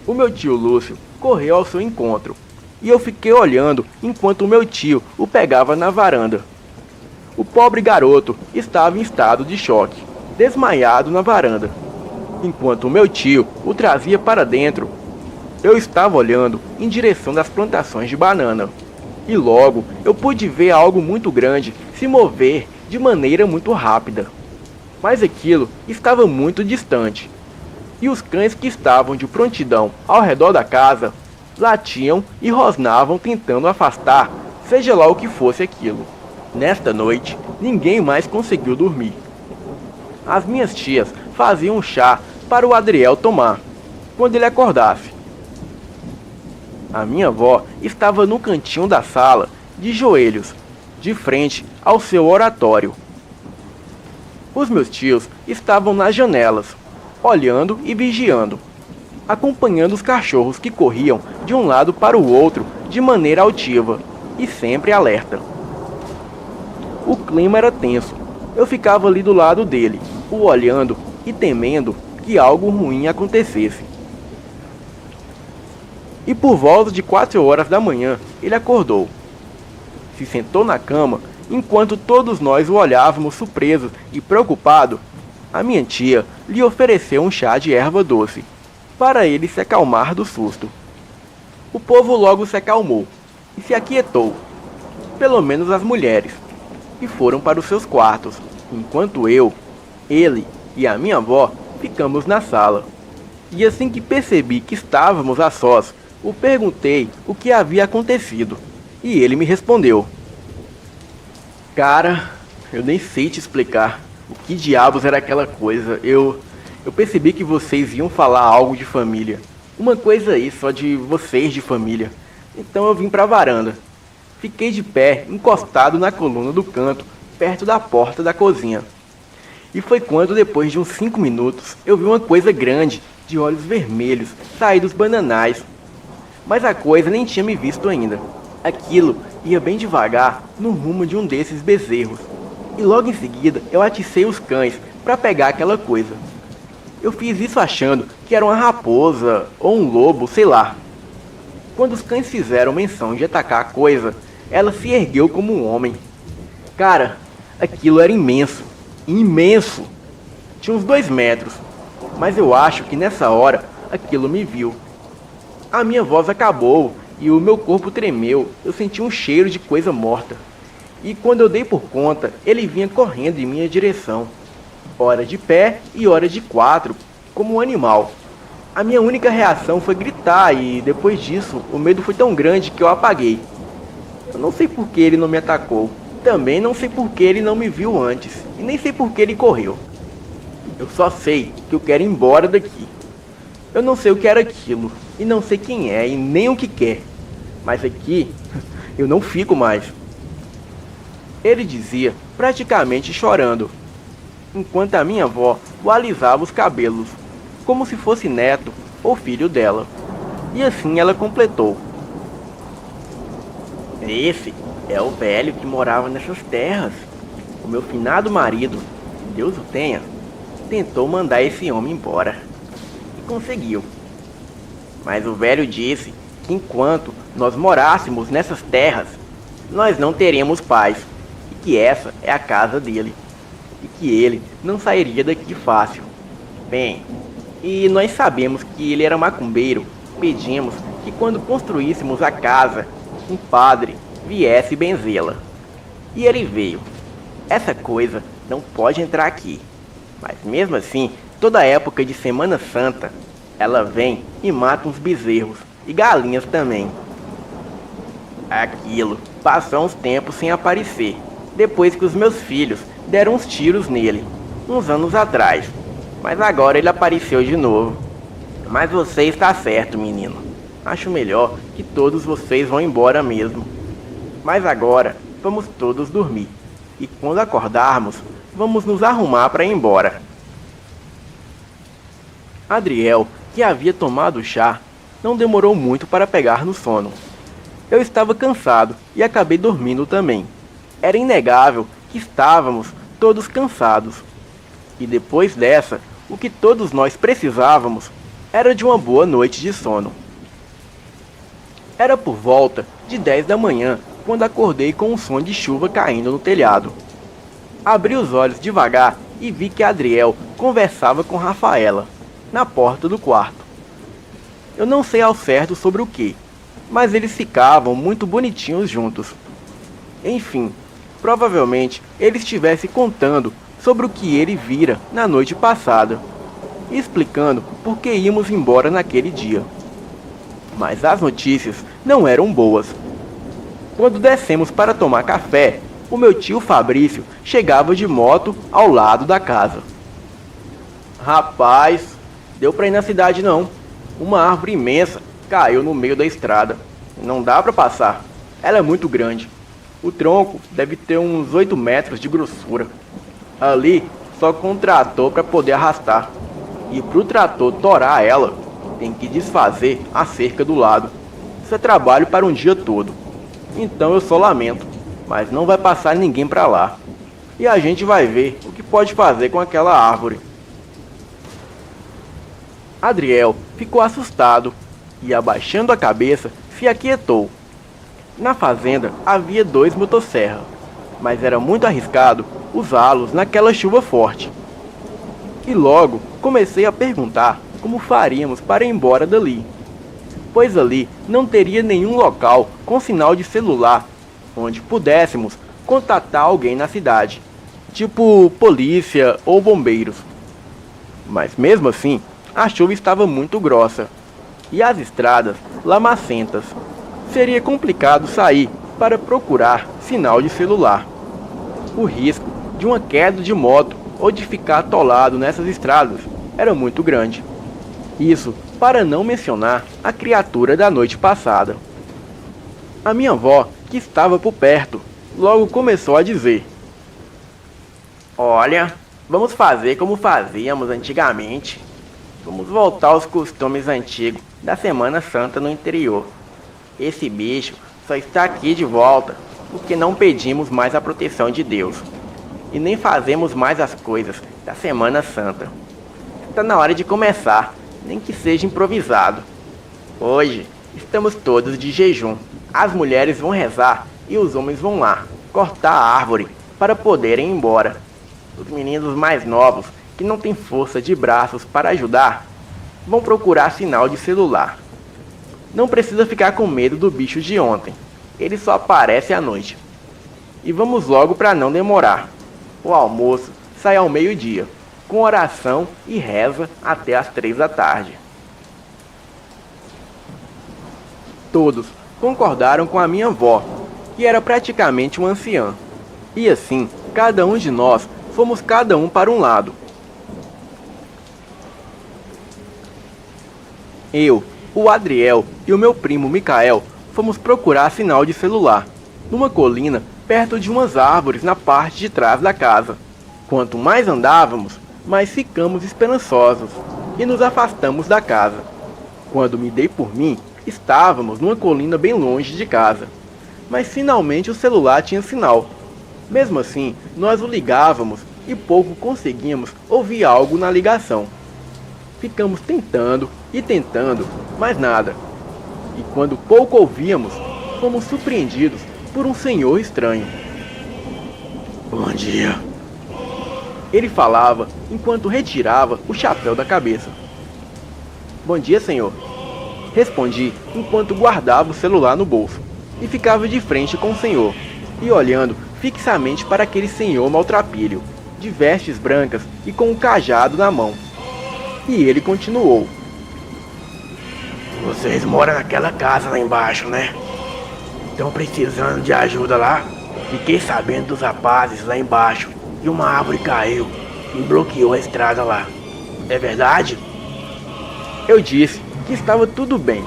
O meu tio Lúcio correu ao seu encontro, e eu fiquei olhando enquanto o meu tio o pegava na varanda. O pobre garoto estava em estado de choque, desmaiado na varanda. Enquanto o meu tio o trazia para dentro, eu estava olhando em direção das plantações de banana. E logo eu pude ver algo muito grande se mover de maneira muito rápida. Mas aquilo estava muito distante. E os cães que estavam de prontidão ao redor da casa latiam e rosnavam tentando afastar, seja lá o que fosse aquilo. Nesta noite, ninguém mais conseguiu dormir. As minhas tias faziam um chá para o Adriel tomar, quando ele acordasse. A minha avó estava no cantinho da sala, de joelhos, de frente ao seu oratório. Os meus tios estavam nas janelas, olhando e vigiando, acompanhando os cachorros que corriam de um lado para o outro de maneira altiva e sempre alerta. O clima era tenso. Eu ficava ali do lado dele, o olhando e temendo que algo ruim acontecesse. E por volta de 4 horas da manhã, ele acordou. Se sentou na cama, enquanto todos nós o olhávamos surpresos e preocupados. A minha tia lhe ofereceu um chá de erva doce, para ele se acalmar do susto. O povo logo se acalmou e se aquietou, pelo menos as mulheres, e foram para os seus quartos, enquanto eu, ele e a minha avó ficamos na sala. E assim que percebi que estávamos a sós, o perguntei o que havia acontecido, e ele me respondeu: "Cara, eu nem sei te explicar o que diabos era aquela coisa. Eu percebi que vocês iam falar algo de família. Uma coisa aí, só de vocês de família. Então eu vim pra varanda. Fiquei de pé, encostado na coluna do canto, perto da porta da cozinha. E foi quando, depois de uns 5 minutos, eu vi uma coisa grande, de olhos vermelhos, sair dos bananais. Mas a coisa nem tinha me visto ainda. Aquilo ia bem devagar no rumo de um desses bezerros. E logo em seguida eu aticei os cães para pegar aquela coisa. Eu fiz isso achando que era uma raposa ou um lobo, sei lá. Quando os cães fizeram menção de atacar a coisa, ela se ergueu como um homem. Cara, aquilo era imenso, imenso. Tinha uns 2 metros, mas eu acho que nessa hora aquilo me viu. A minha voz acabou e o meu corpo tremeu. Eu senti um cheiro de coisa morta. E quando eu dei por conta, ele vinha correndo em minha direção. Ora de pé e ora de 4, como um animal. A minha única reação foi gritar e depois disso o medo foi tão grande que eu apaguei. Eu não sei por que ele não me atacou. Também não sei por que ele não me viu antes. E nem sei por que ele correu. Eu só sei que eu quero ir embora daqui. Eu não sei o que era aquilo. E não sei quem é e nem o que quer. Mas aqui eu não fico mais. Ele dizia, praticamente chorando, enquanto a minha avó o alisava os cabelos, como se fosse neto ou filho dela. E assim ela completou: "Esse é o velho que morava nessas terras, o meu finado marido. Deus o tenha, tentou mandar esse homem embora. E conseguiu. Mas o velho disse que enquanto nós morássemos nessas terras, nós não teríamos paz. E que essa é a casa dele. E que ele não sairia daqui fácil. Bem, e nós sabemos que ele era macumbeiro. Pedimos que quando construíssemos a casa, um padre viesse benzê-la. E ele veio. Essa coisa não pode entrar aqui. Mas mesmo assim, toda época de Semana Santa, ela vem e mata uns bezerros. E galinhas também. Aquilo passou uns tempos sem aparecer. Depois que os meus filhos deram uns tiros nele. Uns anos atrás. Mas agora ele apareceu de novo. Mas você está certo, menino. Acho melhor que todos vocês vão embora mesmo. Mas agora, vamos todos dormir. E quando acordarmos, vamos nos arrumar para ir embora. Adriel, que havia tomado chá, não demorou muito para pegar no sono. Eu estava cansado e acabei dormindo também. Era inegável que estávamos todos cansados. E depois dessa, o que todos nós precisávamos era de uma boa noite de sono. Era por volta de 10 da manhã quando acordei com um som de chuva caindo no telhado. Abri os olhos devagar e vi que Adriel conversava com Rafaela, na porta do quarto. Eu não sei ao certo sobre o que, mas eles ficavam muito bonitinhos juntos. Enfim, provavelmente ele estivesse contando sobre o que ele vira na noite passada, e explicando por que íamos embora naquele dia. Mas as notícias não eram boas. Quando descemos para tomar café, o meu tio Fabrício chegava de moto ao lado da casa. Rapaz, deu pra ir na cidade não. Uma árvore imensa caiu no meio da estrada. Não dá pra passar. Ela é muito grande. O tronco deve ter uns 8 metros de grossura. Ali só com um trator para poder arrastar. E pro trator torar ela, tem que desfazer a cerca do lado. Isso é trabalho para um dia todo. Então eu só lamento, mas não vai passar ninguém para lá. E a gente vai ver o que pode fazer com aquela árvore. Adriel ficou assustado e, abaixando a cabeça, se aquietou. Na fazenda havia 2 motosserras, mas era muito arriscado usá-los naquela chuva forte. E logo comecei a perguntar como faríamos para ir embora dali, pois ali não teria nenhum local com sinal de celular onde pudéssemos contatar alguém na cidade, tipo polícia ou bombeiros. Mas mesmo assim, a chuva estava muito grossa e as estradas lamacentas. Seria complicado sair para procurar sinal de celular. O risco de uma queda de moto ou de ficar atolado nessas estradas era muito grande. Isso para não mencionar a criatura da noite passada. A minha avó, que estava por perto, logo começou a dizer: olha, vamos fazer como fazíamos antigamente. Vamos voltar aos costumes antigos da Semana Santa no interior. Esse bicho só está aqui de volta porque não pedimos mais a proteção de Deus. E nem fazemos mais as coisas da Semana Santa. Está na hora de começar, nem que seja improvisado. Hoje estamos todos de jejum. As mulheres vão rezar e os homens vão lá cortar a árvore para poderem ir embora. Os meninos mais novos, que não têm força de braços para ajudar, vão procurar sinal de celular. Não precisa ficar com medo do bicho de ontem. Ele só aparece à noite. E vamos logo para não demorar. O almoço sai ao meio-dia, com oração e reza até às 3 da tarde. Todos concordaram com a minha avó, que era praticamente uma anciã. E assim, cada um de nós fomos cada um para um lado. Eu, o Adriel e o meu primo Micael fomos procurar sinal de celular, numa colina perto de umas árvores na parte de trás da casa. Quanto mais andávamos, mais ficamos esperançosos e nos afastamos da casa. Quando me dei por mim, estávamos numa colina bem longe de casa, mas finalmente o celular tinha sinal. Mesmo assim, nós o ligávamos e pouco conseguimos ouvir algo na ligação. Ficamos tentando e tentando, mas nada. E quando pouco ouvíamos, fomos surpreendidos por um senhor estranho. Bom dia. Ele falava enquanto retirava o chapéu da cabeça. Bom dia, senhor. Respondi enquanto guardava o celular no bolso e ficava de frente com o senhor e olhando fixamente para aquele senhor maltrapilho, de vestes brancas e com um cajado na mão. E ele continuou. Vocês moram naquela casa lá embaixo, né? Estão precisando de ajuda lá? Fiquei sabendo dos rapazes lá embaixo e uma árvore caiu e bloqueou a estrada lá. É verdade? Eu disse que estava tudo bem.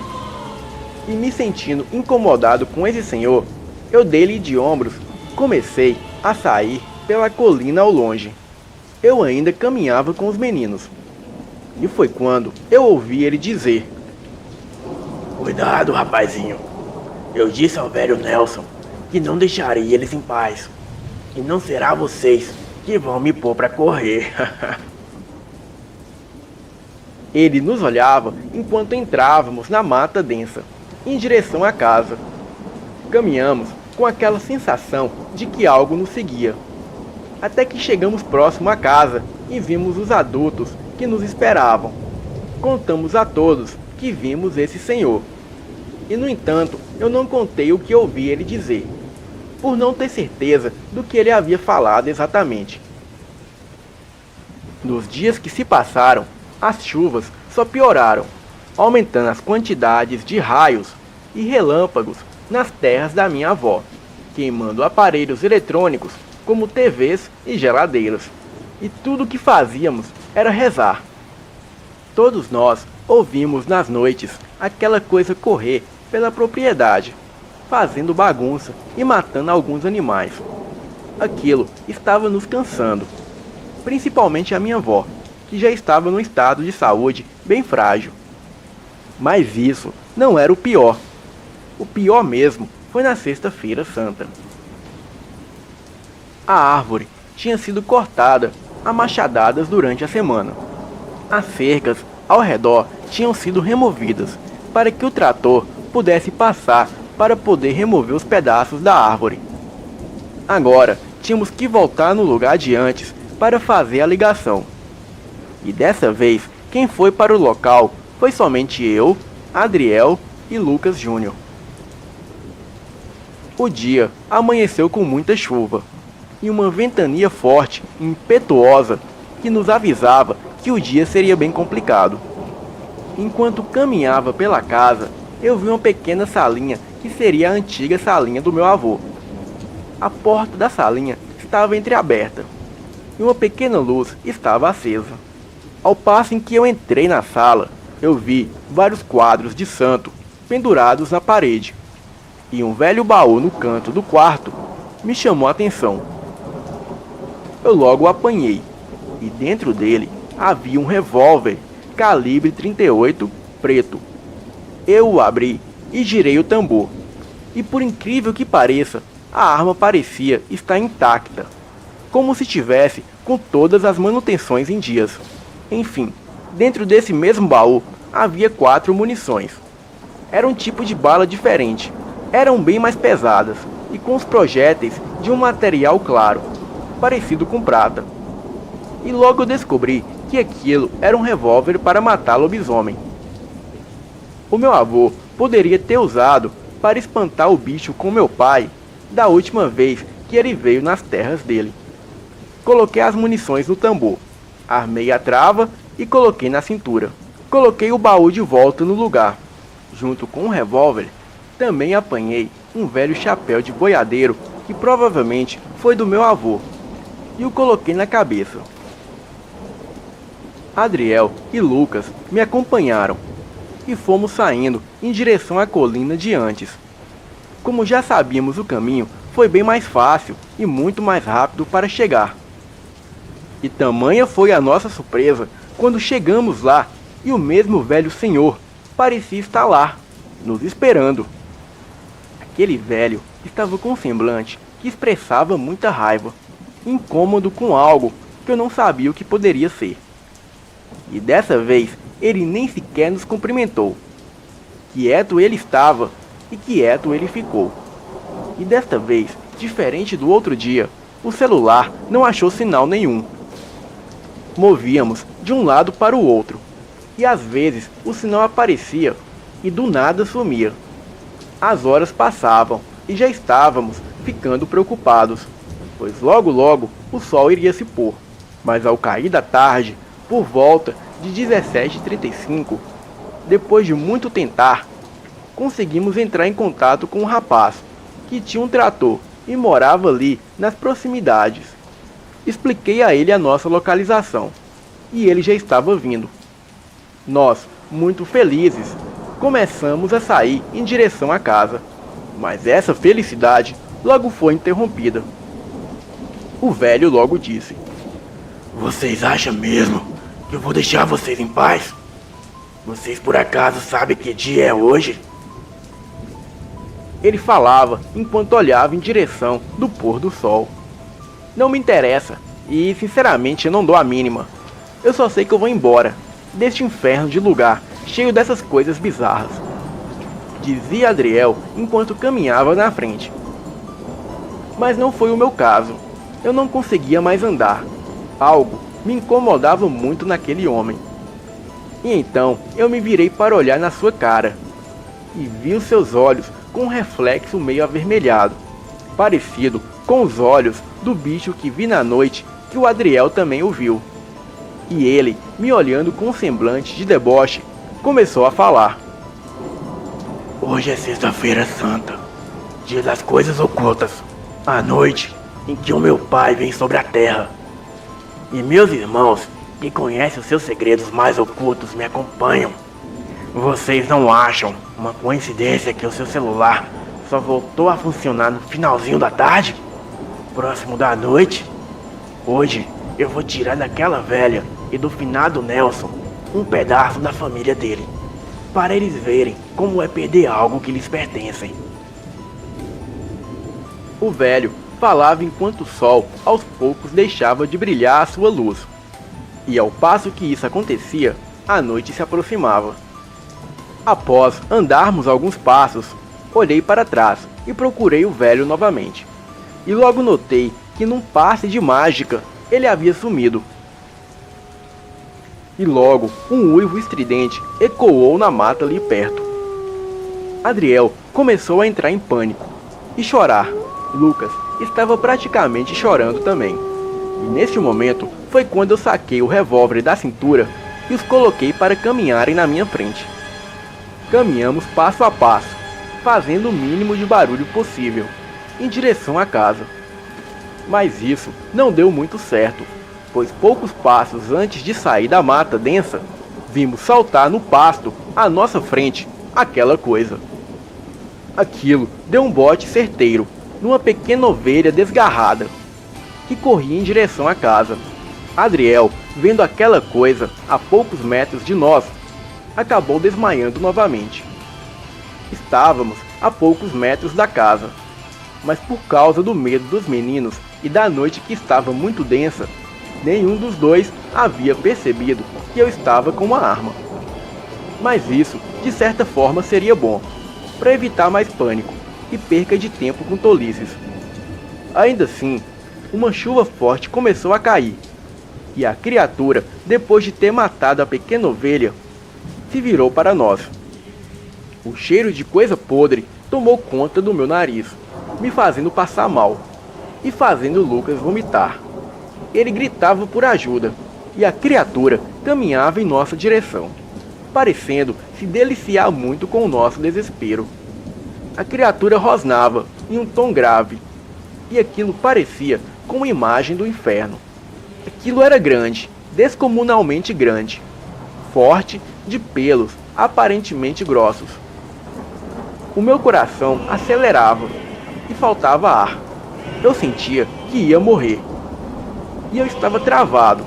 E me sentindo incomodado com esse senhor, eu dei-lhe de ombros e comecei a sair pela colina ao longe. Eu ainda caminhava com os meninos. E foi quando eu ouvi ele dizer: Cuidado, rapazinho. Eu disse ao velho Nelson que não deixaria eles em paz. E não será vocês que vão me pôr pra correr. Ele nos olhava enquanto entrávamos na mata densa, em direção à casa. Caminhamos com aquela sensação de que algo nos seguia. Até que chegamos próximo à casa e vimos os adultos que nos esperavam. Contamos a todos que vimos esse senhor. E no entanto, eu não contei o que ouvi ele dizer, por não ter certeza do que ele havia falado exatamente. Nos dias que se passaram, as chuvas só pioraram, aumentando as quantidades de raios e relâmpagos nas terras da minha avó, queimando aparelhos eletrônicos como TVs e geladeiras. E tudo o que fazíamos era rezar. Todos nós ouvimos nas noites aquela coisa correr pela propriedade, fazendo bagunça e matando alguns animais. Aquilo estava nos cansando, principalmente a minha avó, que já estava num estado de saúde bem frágil. Mas isso não era o pior. O pior mesmo foi na Sexta-feira Santa. A árvore tinha sido cortada a machadadas durante a semana. As cercas ao redor tinham sido removidas para que o trator pudesse passar para poder remover os pedaços da árvore. Agora tínhamos que voltar no lugar de antes para fazer a ligação. E dessa vez, quem foi para o local foi somente eu, Adriel e Lucas Júnior. O dia amanheceu com muita chuva e uma ventania forte e impetuosa que nos avisava que o dia seria bem complicado. Enquanto caminhava pela casa, eu vi uma pequena salinha que seria a antiga salinha do meu avô. A porta da salinha estava entreaberta e uma pequena luz estava acesa. Ao passo em que eu entrei na sala, eu vi vários quadros de santo pendurados na parede, e um velho baú no canto do quarto me chamou a atenção. Eu logo o apanhei, e dentro dele havia um revólver calibre 38 preto. Eu o abri e girei o tambor, e por incrível que pareça, a arma parecia estar intacta, como se tivesse com todas as manutenções em dias. Enfim, dentro desse mesmo baú havia 4 munições. Era um tipo de bala diferente, eram bem mais pesadas e com os projéteis de um material claro, parecido com prata. E logo eu descobri que aquilo era um revólver para matar lobisomem. O meu avô poderia ter usado para espantar o bicho com meu pai da última vez que ele veio nas terras dele. Coloquei as munições no tambor, armei a trava e coloquei na cintura. Coloquei o baú de volta no lugar. Junto com o revólver, também apanhei um velho chapéu de boiadeiro que provavelmente foi do meu avô, e o coloquei na cabeça. Adriel e Lucas me acompanharam e fomos saindo em direção à colina de antes. Como já sabíamos o caminho, foi bem mais fácil e muito mais rápido para chegar. E tamanha foi a nossa surpresa quando chegamos lá e o mesmo velho senhor parecia estar lá, nos esperando. Aquele velho estava com um semblante que expressava muita raiva. incômodo com algo que eu não sabia o que poderia ser. E dessa vez ele nem sequer nos cumprimentou. Quieto ele estava e quieto ele ficou. E desta vez, diferente do outro dia, o celular não achou sinal nenhum. Movíamos de um lado para o outro, e às vezes o sinal aparecia e do nada sumia. As horas passavam e já estávamos ficando preocupados, pois logo logo o sol iria se pôr. Mas ao cair da tarde, por volta de 17h35, depois de muito tentar, conseguimos entrar em contato com um rapaz que tinha um trator e morava ali nas proximidades. Expliquei a ele a nossa localização e ele já estava vindo. Nós, muito felizes, começamos a sair em direção à casa, mas essa felicidade logo foi interrompida. O velho logo disse: "Vocês acham mesmo que eu vou deixar vocês em paz? Vocês por acaso sabem que dia é hoje?" Ele falava enquanto olhava em direção do pôr do sol. Não me interessa, e sinceramente eu não dou a mínima. Eu só sei que eu vou embora deste inferno de lugar cheio dessas coisas bizarras, dizia Adriel enquanto caminhava na frente. Mas não foi o meu caso. Eu não conseguia mais andar. Algo me incomodava muito naquele homem. E então eu me virei para olhar na sua cara e vi os seus olhos com um reflexo meio avermelhado, parecido com os olhos do bicho que vi na noite que o Adriel também o viu. E ele, me olhando com um semblante de deboche, começou a falar: "Hoje é sexta-feira santa, dia das coisas ocultas, a noite em que o meu pai vem sobre a terra. E meus irmãos, que conhecem os seus segredos mais ocultos, me acompanham. Vocês não acham uma coincidência que o seu celular só voltou a funcionar no finalzinho da tarde? Próximo da noite? Hoje eu vou tirar daquela velha e do finado Nelson um pedaço da família dele, para eles verem como é perder algo que lhes pertencem." O velho falava enquanto o sol aos poucos deixava de brilhar a sua luz. E ao passo que isso acontecia, a noite se aproximava. Após andarmos alguns passos, olhei para trás e procurei o velho novamente. E logo notei que num passe de mágica ele havia sumido. E logo um uivo estridente ecoou na mata ali perto. Adriel começou a entrar em pânico e chorar. Lucas estava praticamente chorando também. E neste momento foi quando eu saquei o revólver da cintura e os coloquei para caminharem na minha frente. Caminhamos passo a passo, fazendo o mínimo de barulho possível, em direção à casa. Mas isso não deu muito certo, pois poucos passos antes de sair da mata densa, vimos saltar no pasto à nossa frente aquela coisa. Aquilo deu um bote certeiro numa pequena ovelha desgarrada, que corria em direção à casa. Adriel, vendo aquela coisa a poucos metros de nós, acabou desmaiando novamente. Estávamos a poucos metros da casa, mas por causa do medo dos meninos e da noite que estava muito densa, nenhum dos dois havia percebido que eu estava com uma arma. Mas isso, de certa forma, seria bom, para evitar mais pânico e perca de tempo com tolices. Ainda assim, uma chuva forte começou a cair, e a criatura, depois de ter matado a pequena ovelha, se virou para nós. O cheiro de coisa podre tomou conta do meu nariz, me fazendo passar mal e fazendo Lucas vomitar. Ele gritava por ajuda e a criatura caminhava em nossa direção, parecendo se deliciar muito com o nosso desespero. A criatura rosnava em um tom grave e aquilo parecia com uma imagem do inferno. Aquilo era grande, descomunalmente grande, forte, de pelos aparentemente grossos. O meu coração acelerava e faltava ar. Eu sentia que ia morrer. E eu estava travado.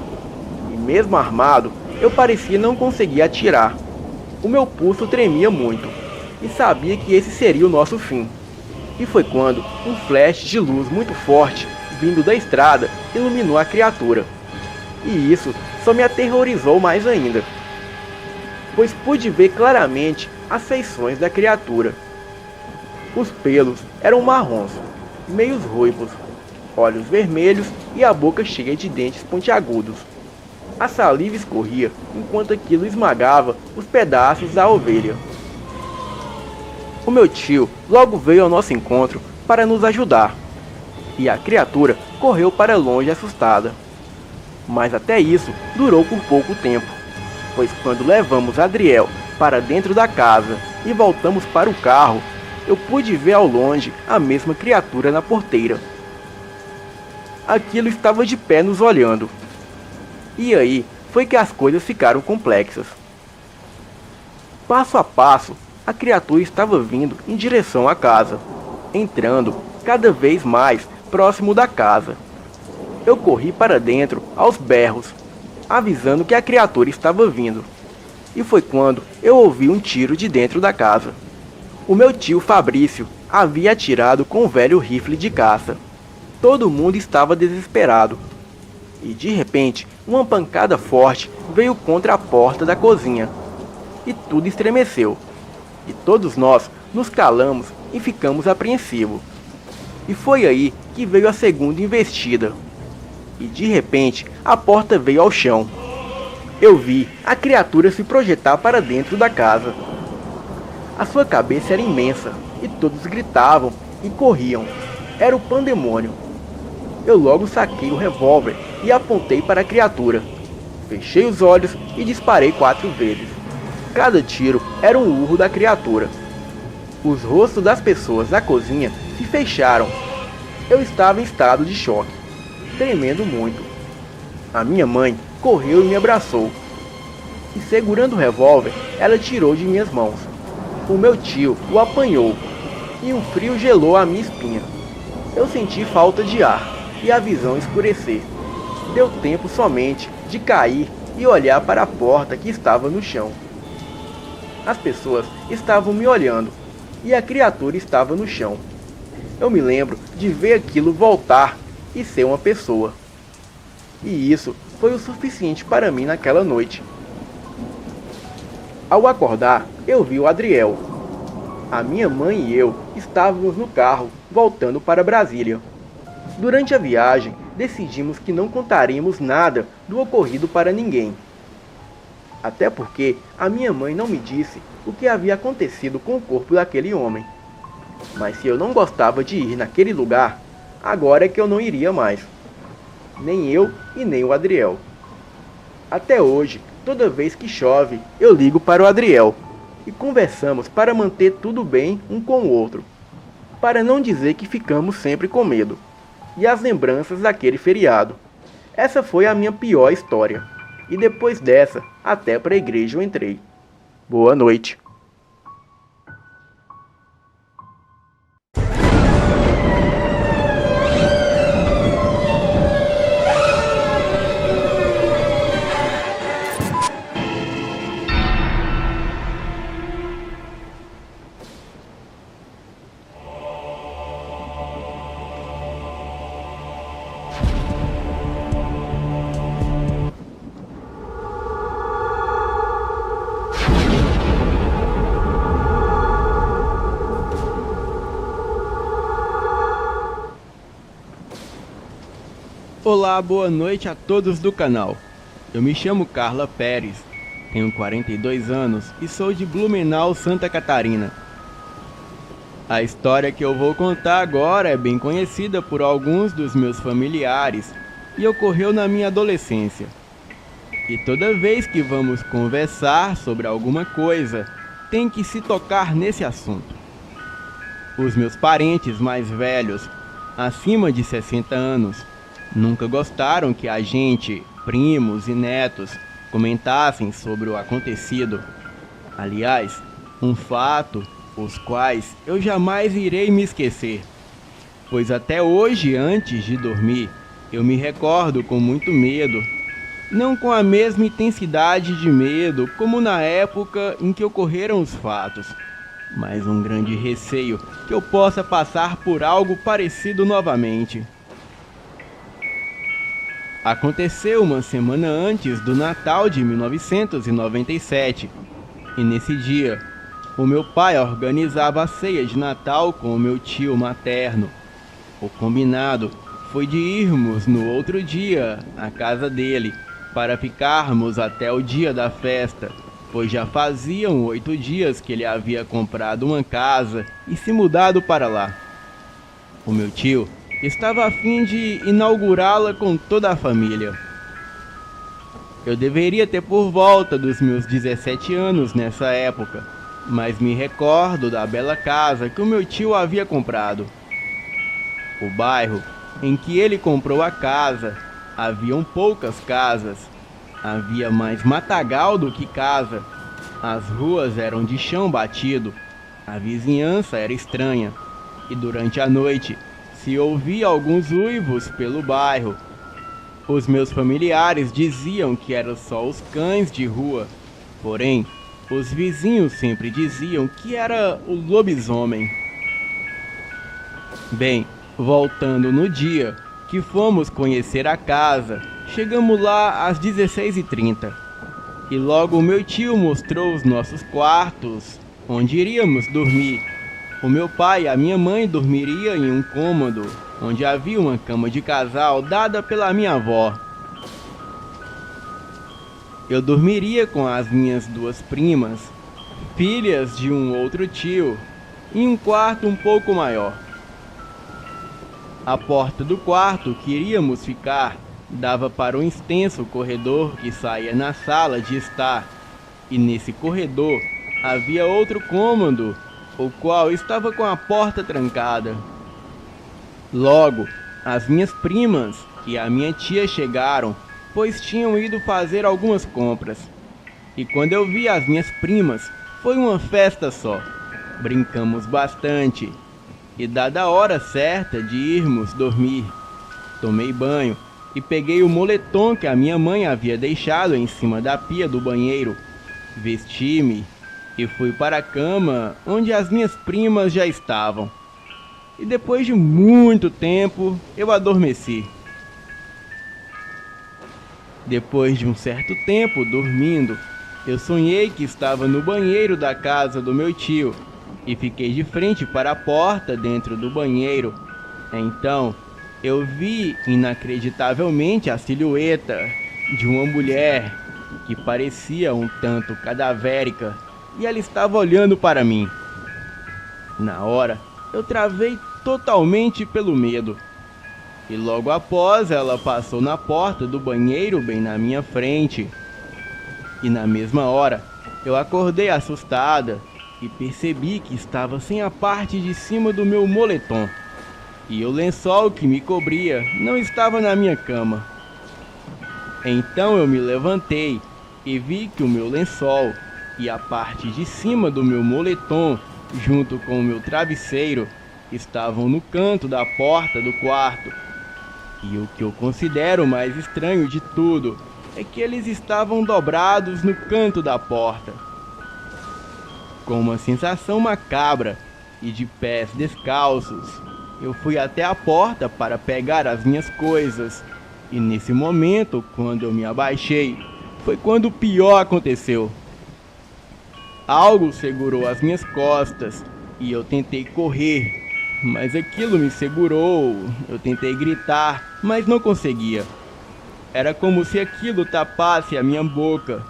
E mesmo armado, eu parecia não conseguir atirar. O meu pulso tremia muito. E sabia que esse seria o nosso fim. E foi quando um flash de luz muito forte vindo da estrada iluminou a criatura. E isso só me aterrorizou mais ainda, pois pude ver claramente as feições da criatura. Os pelos eram marrons, meios ruivos, olhos vermelhos e a boca cheia de dentes pontiagudos. A saliva escorria enquanto aquilo esmagava os pedaços da ovelha. O meu tio logo veio ao nosso encontro para nos ajudar, e a criatura correu para longe assustada. Mas até isso durou por pouco tempo, pois quando levamos Adriel para dentro da casa e voltamos para o carro, eu pude ver ao longe a mesma criatura na porteira. Aquilo estava de pé nos olhando. E aí foi que as coisas ficaram complexas. Passo a passo, a criatura estava vindo em direção à casa, entrando cada vez mais próximo da casa. Eu corri para dentro aos berros, avisando que a criatura estava vindo. E foi quando eu ouvi um tiro de dentro da casa. O meu tio Fabrício havia atirado com um velho rifle de caça. Todo mundo estava desesperado. E de repente, uma pancada forte veio contra a porta da cozinha. E tudo estremeceu. E todos nós nos calamos e ficamos apreensivos. E foi aí que veio a segunda investida. E de repente, a porta veio ao chão. Eu vi a criatura se projetar para dentro da casa. A sua cabeça era imensa, e todos gritavam e corriam. Era o pandemônio. Eu logo saquei o revólver e apontei para a criatura. Fechei os olhos e disparei 4 vezes. Cada tiro era um urro da criatura. Os rostos das pessoas da cozinha se fecharam. Eu estava em estado de choque, tremendo muito. A minha mãe correu e me abraçou. E segurando o revólver, ela tirou de minhas mãos. O meu tio o apanhou, e um frio gelou a minha espinha. Eu senti falta de ar, e a visão escurecer. Deu tempo somente de cair e olhar para a porta que estava no chão. As pessoas estavam me olhando, e a criatura estava no chão. Eu me lembro de ver aquilo voltar e ser uma pessoa. E isso foi o suficiente para mim naquela noite. Ao acordar, eu vi o Adriel. A minha mãe e eu estávamos no carro, voltando para Brasília. Durante a viagem, decidimos que não contaríamos nada do ocorrido para ninguém. Até porque a minha mãe não me disse o que havia acontecido com o corpo daquele homem. Mas se eu não gostava de ir naquele lugar, agora é que eu não iria mais. Nem eu e nem o Adriel. Até hoje, toda vez que chove, eu ligo para o Adriel e conversamos para manter tudo bem um com o outro, para não dizer que ficamos sempre com medo. E as lembranças daquele feriado. Essa foi a minha pior história. E depois dessa, até para a igreja eu entrei. Boa noite. Olá, boa noite a todos do canal. Eu me chamo Carla Pérez, tenho 42 anos e sou de Blumenau, Santa Catarina. A história que eu vou contar agora é bem conhecida por alguns dos meus familiares e ocorreu na minha adolescência. E toda vez que vamos conversar sobre alguma coisa, tem que se tocar nesse assunto. Os meus parentes mais velhos, acima de 60 anos, nunca gostaram que a gente, primos e netos, comentassem sobre o acontecido. Aliás, um fato os quais eu jamais irei me esquecer, pois até hoje, antes de dormir, eu me recordo com muito medo, não com a mesma intensidade de medo como na época em que ocorreram os fatos, mas um grande receio que eu possa passar por algo parecido novamente. Aconteceu uma semana antes do Natal de 1997, e nesse dia, o meu pai organizava a ceia de Natal com o meu tio materno. O combinado foi de irmos no outro dia à casa dele para ficarmos até o dia da festa, pois já faziam 8 dias que ele havia comprado uma casa e se mudado para lá. O meu tio estava a fim de inaugurá-la com toda a família. Eu deveria ter por volta dos meus 17 anos nessa época, mas me recordo da bela casa que o meu tio havia comprado. O bairro em que ele comprou a casa, haviam poucas casas, havia mais matagal do que casa, as ruas eram de chão batido, a vizinhança era estranha, e durante a noite se ouvia alguns uivos pelo bairro. Os meus familiares diziam que eram só os cães de rua, porém, os vizinhos sempre diziam que era o lobisomem. Bem, voltando no dia que fomos conhecer a casa, chegamos lá às 16h30. E logo o meu tio mostrou os nossos quartos, onde iríamos dormir. O meu pai e a minha mãe dormiriam em um cômodo, onde havia uma cama de casal dada pela minha avó. Eu dormiria com as minhas 2 primas, filhas de um outro tio, em um quarto um pouco maior. A porta do quarto que iríamos ficar dava para um extenso corredor que saía na sala de estar, e nesse corredor havia outro cômodo, o qual estava com a porta trancada. Logo, as minhas primas e a minha tia chegaram, pois tinham ido fazer algumas compras. E quando eu vi as minhas primas, foi uma festa só. Brincamos bastante. E dada a hora certa de irmos dormir, tomei banho e peguei o moletom que a minha mãe havia deixado em cima da pia do banheiro. Vesti-me e fui para a cama onde as minhas primas já estavam. E depois de muito tempo, eu adormeci. Depois de um certo tempo dormindo, eu sonhei que estava no banheiro da casa do meu tio e fiquei de frente para a porta dentro do banheiro. Então, eu vi inacreditavelmente a silhueta de uma mulher que parecia um tanto cadavérica e ela estava olhando para mim. Na hora, eu travei totalmente pelo medo. E logo após ela passou na porta do banheiro bem na minha frente. E na mesma hora, eu acordei assustada e percebi que estava sem a parte de cima do meu moletom. E o lençol que me cobria não estava na minha cama. Então eu me levantei e vi que o meu lençol e a parte de cima do meu moletom, junto com o meu travesseiro, estavam no canto da porta do quarto. E o que eu considero mais estranho de tudo é que eles estavam dobrados no canto da porta. Com uma sensação macabra e de pés descalços, eu fui até a porta para pegar as minhas coisas. E nesse momento, quando eu me abaixei, foi quando o pior aconteceu. Algo segurou as minhas costas e eu tentei correr, mas aquilo me segurou. Eu tentei gritar, mas não conseguia. Era como se aquilo tapasse a minha boca.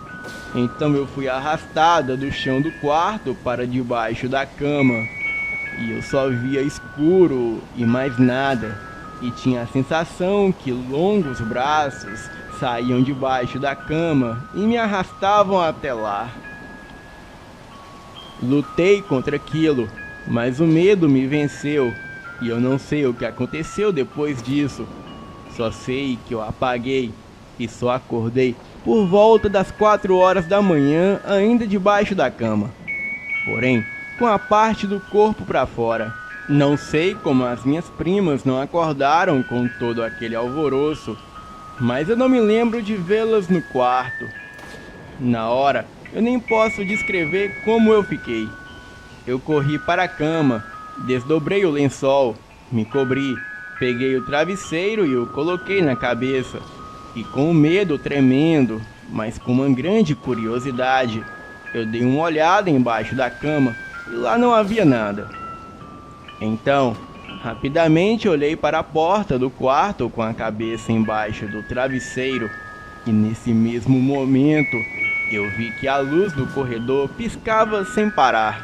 Então eu fui arrastada do chão do quarto para debaixo da cama. E eu só via escuro e mais nada. E tinha a sensação que longos braços saíam debaixo da cama e me arrastavam até lá. Lutei contra aquilo, mas o medo me venceu. E eu não sei o que aconteceu depois disso. Só sei que eu apaguei e só acordei por volta das 4 horas da manhã, ainda debaixo da cama. Porém, com a parte do corpo para fora. Não sei como as minhas primas não acordaram com todo aquele alvoroço, mas eu não me lembro de vê-las no quarto. Na hora, eu nem posso descrever como eu fiquei. Eu corri para a cama, desdobrei o lençol, me cobri, peguei o travesseiro e o coloquei na cabeça. E com o medo tremendo, mas com uma grande curiosidade, eu dei uma olhada embaixo da cama e lá não havia nada. Então, rapidamente olhei para a porta do quarto com a cabeça embaixo do travesseiro e nesse mesmo momento eu vi que a luz do corredor piscava sem parar.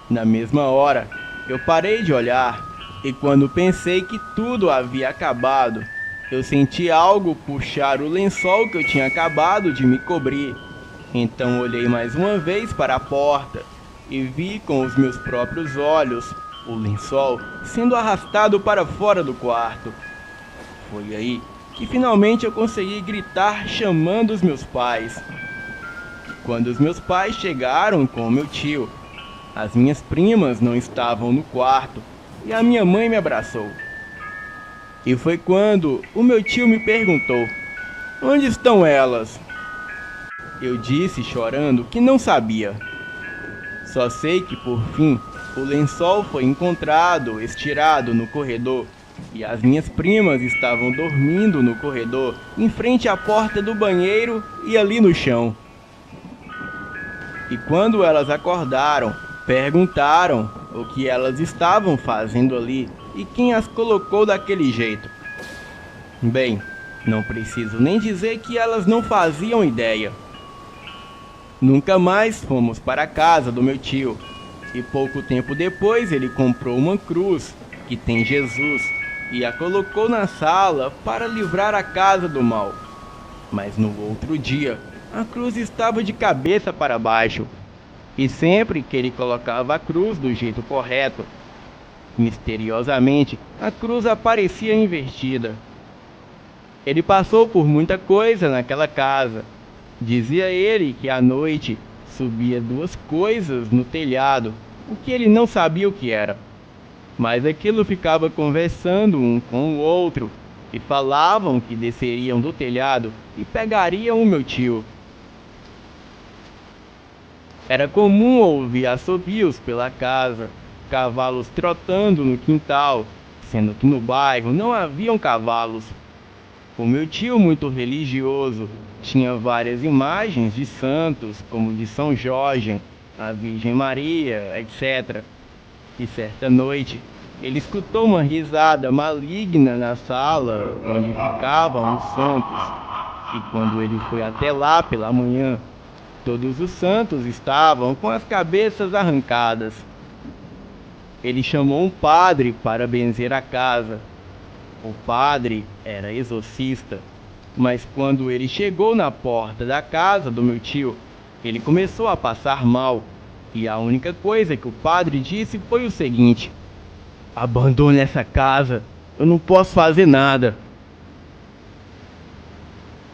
Na mesma hora, eu parei de olhar e quando pensei que tudo havia acabado, eu senti algo puxar o lençol que eu tinha acabado de me cobrir. Então olhei mais uma vez para a porta e vi com os meus próprios olhos o lençol sendo arrastado para fora do quarto. Foi aí que finalmente eu consegui gritar chamando os meus pais. Quando os meus pais chegaram com o meu tio, as minhas primas não estavam no quarto e a minha mãe me abraçou. E foi quando o meu tio me perguntou: "Onde estão elas?" Eu disse chorando que não sabia. Só sei que por fim o lençol foi encontrado estirado no corredor e as minhas primas estavam dormindo no corredor, em frente à porta do banheiro e ali no chão. E quando elas acordaram, perguntaram o que elas estavam fazendo ali e quem as colocou daquele jeito. Bem, não preciso nem dizer que elas não faziam ideia. Nunca mais fomos para a casa do meu tio, e pouco tempo depois ele comprou uma cruz que tem Jesus e a colocou na sala para livrar a casa do mal. Mas no outro dia, a cruz estava de cabeça para baixo, e sempre que ele colocava a cruz do jeito correto, misteriosamente a cruz aparecia invertida. Ele passou por muita coisa naquela casa. Dizia ele que à noite subia duas coisas no telhado, o que ele não sabia o que era. Mas aquilo ficava conversando um com o outro e falavam que desceriam do telhado e pegariam o meu tio. Era comum ouvir assobios pela casa, cavalos trotando no quintal, sendo que no bairro não haviam cavalos. O meu tio, muito religioso, tinha várias imagens de santos, como de São Jorge, a Virgem Maria, etc. E certa noite, ele escutou uma risada maligna na sala onde ficavam os santos. E quando ele foi até lá pela manhã, todos os santos estavam com as cabeças arrancadas. Ele chamou um padre para benzer a casa. O padre era exorcista, mas quando ele chegou na porta da casa do meu tio, ele começou a passar mal, e a única coisa que o padre disse foi o seguinte: "Abandone essa casa, eu não posso fazer nada."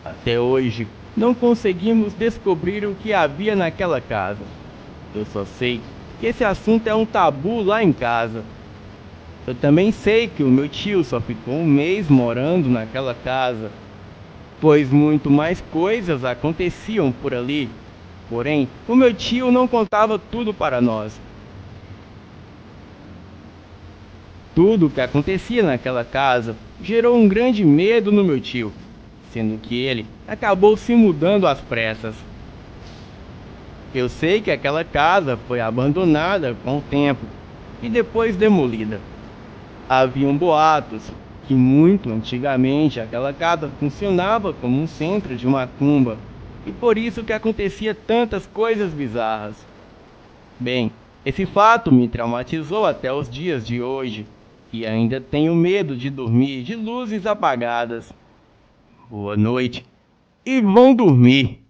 Até hoje, não conseguimos descobrir o que havia naquela casa. Eu só sei que esse assunto é um tabu lá em casa. Eu também sei que o meu tio só ficou um mês morando naquela casa, pois muito mais coisas aconteciam por ali. Porém, o meu tio não contava tudo para nós. Tudo o que acontecia naquela casa gerou um grande medo no meu tio, sendo que ele acabou se mudando às pressas. Eu sei que aquela casa foi abandonada com o tempo e depois demolida. Haviam boatos que muito antigamente aquela casa funcionava como um centro de macumba e por isso que acontecia tantas coisas bizarras. Bem, esse fato me traumatizou até os dias de hoje e ainda tenho medo de dormir de luzes apagadas. Boa noite e vão dormir.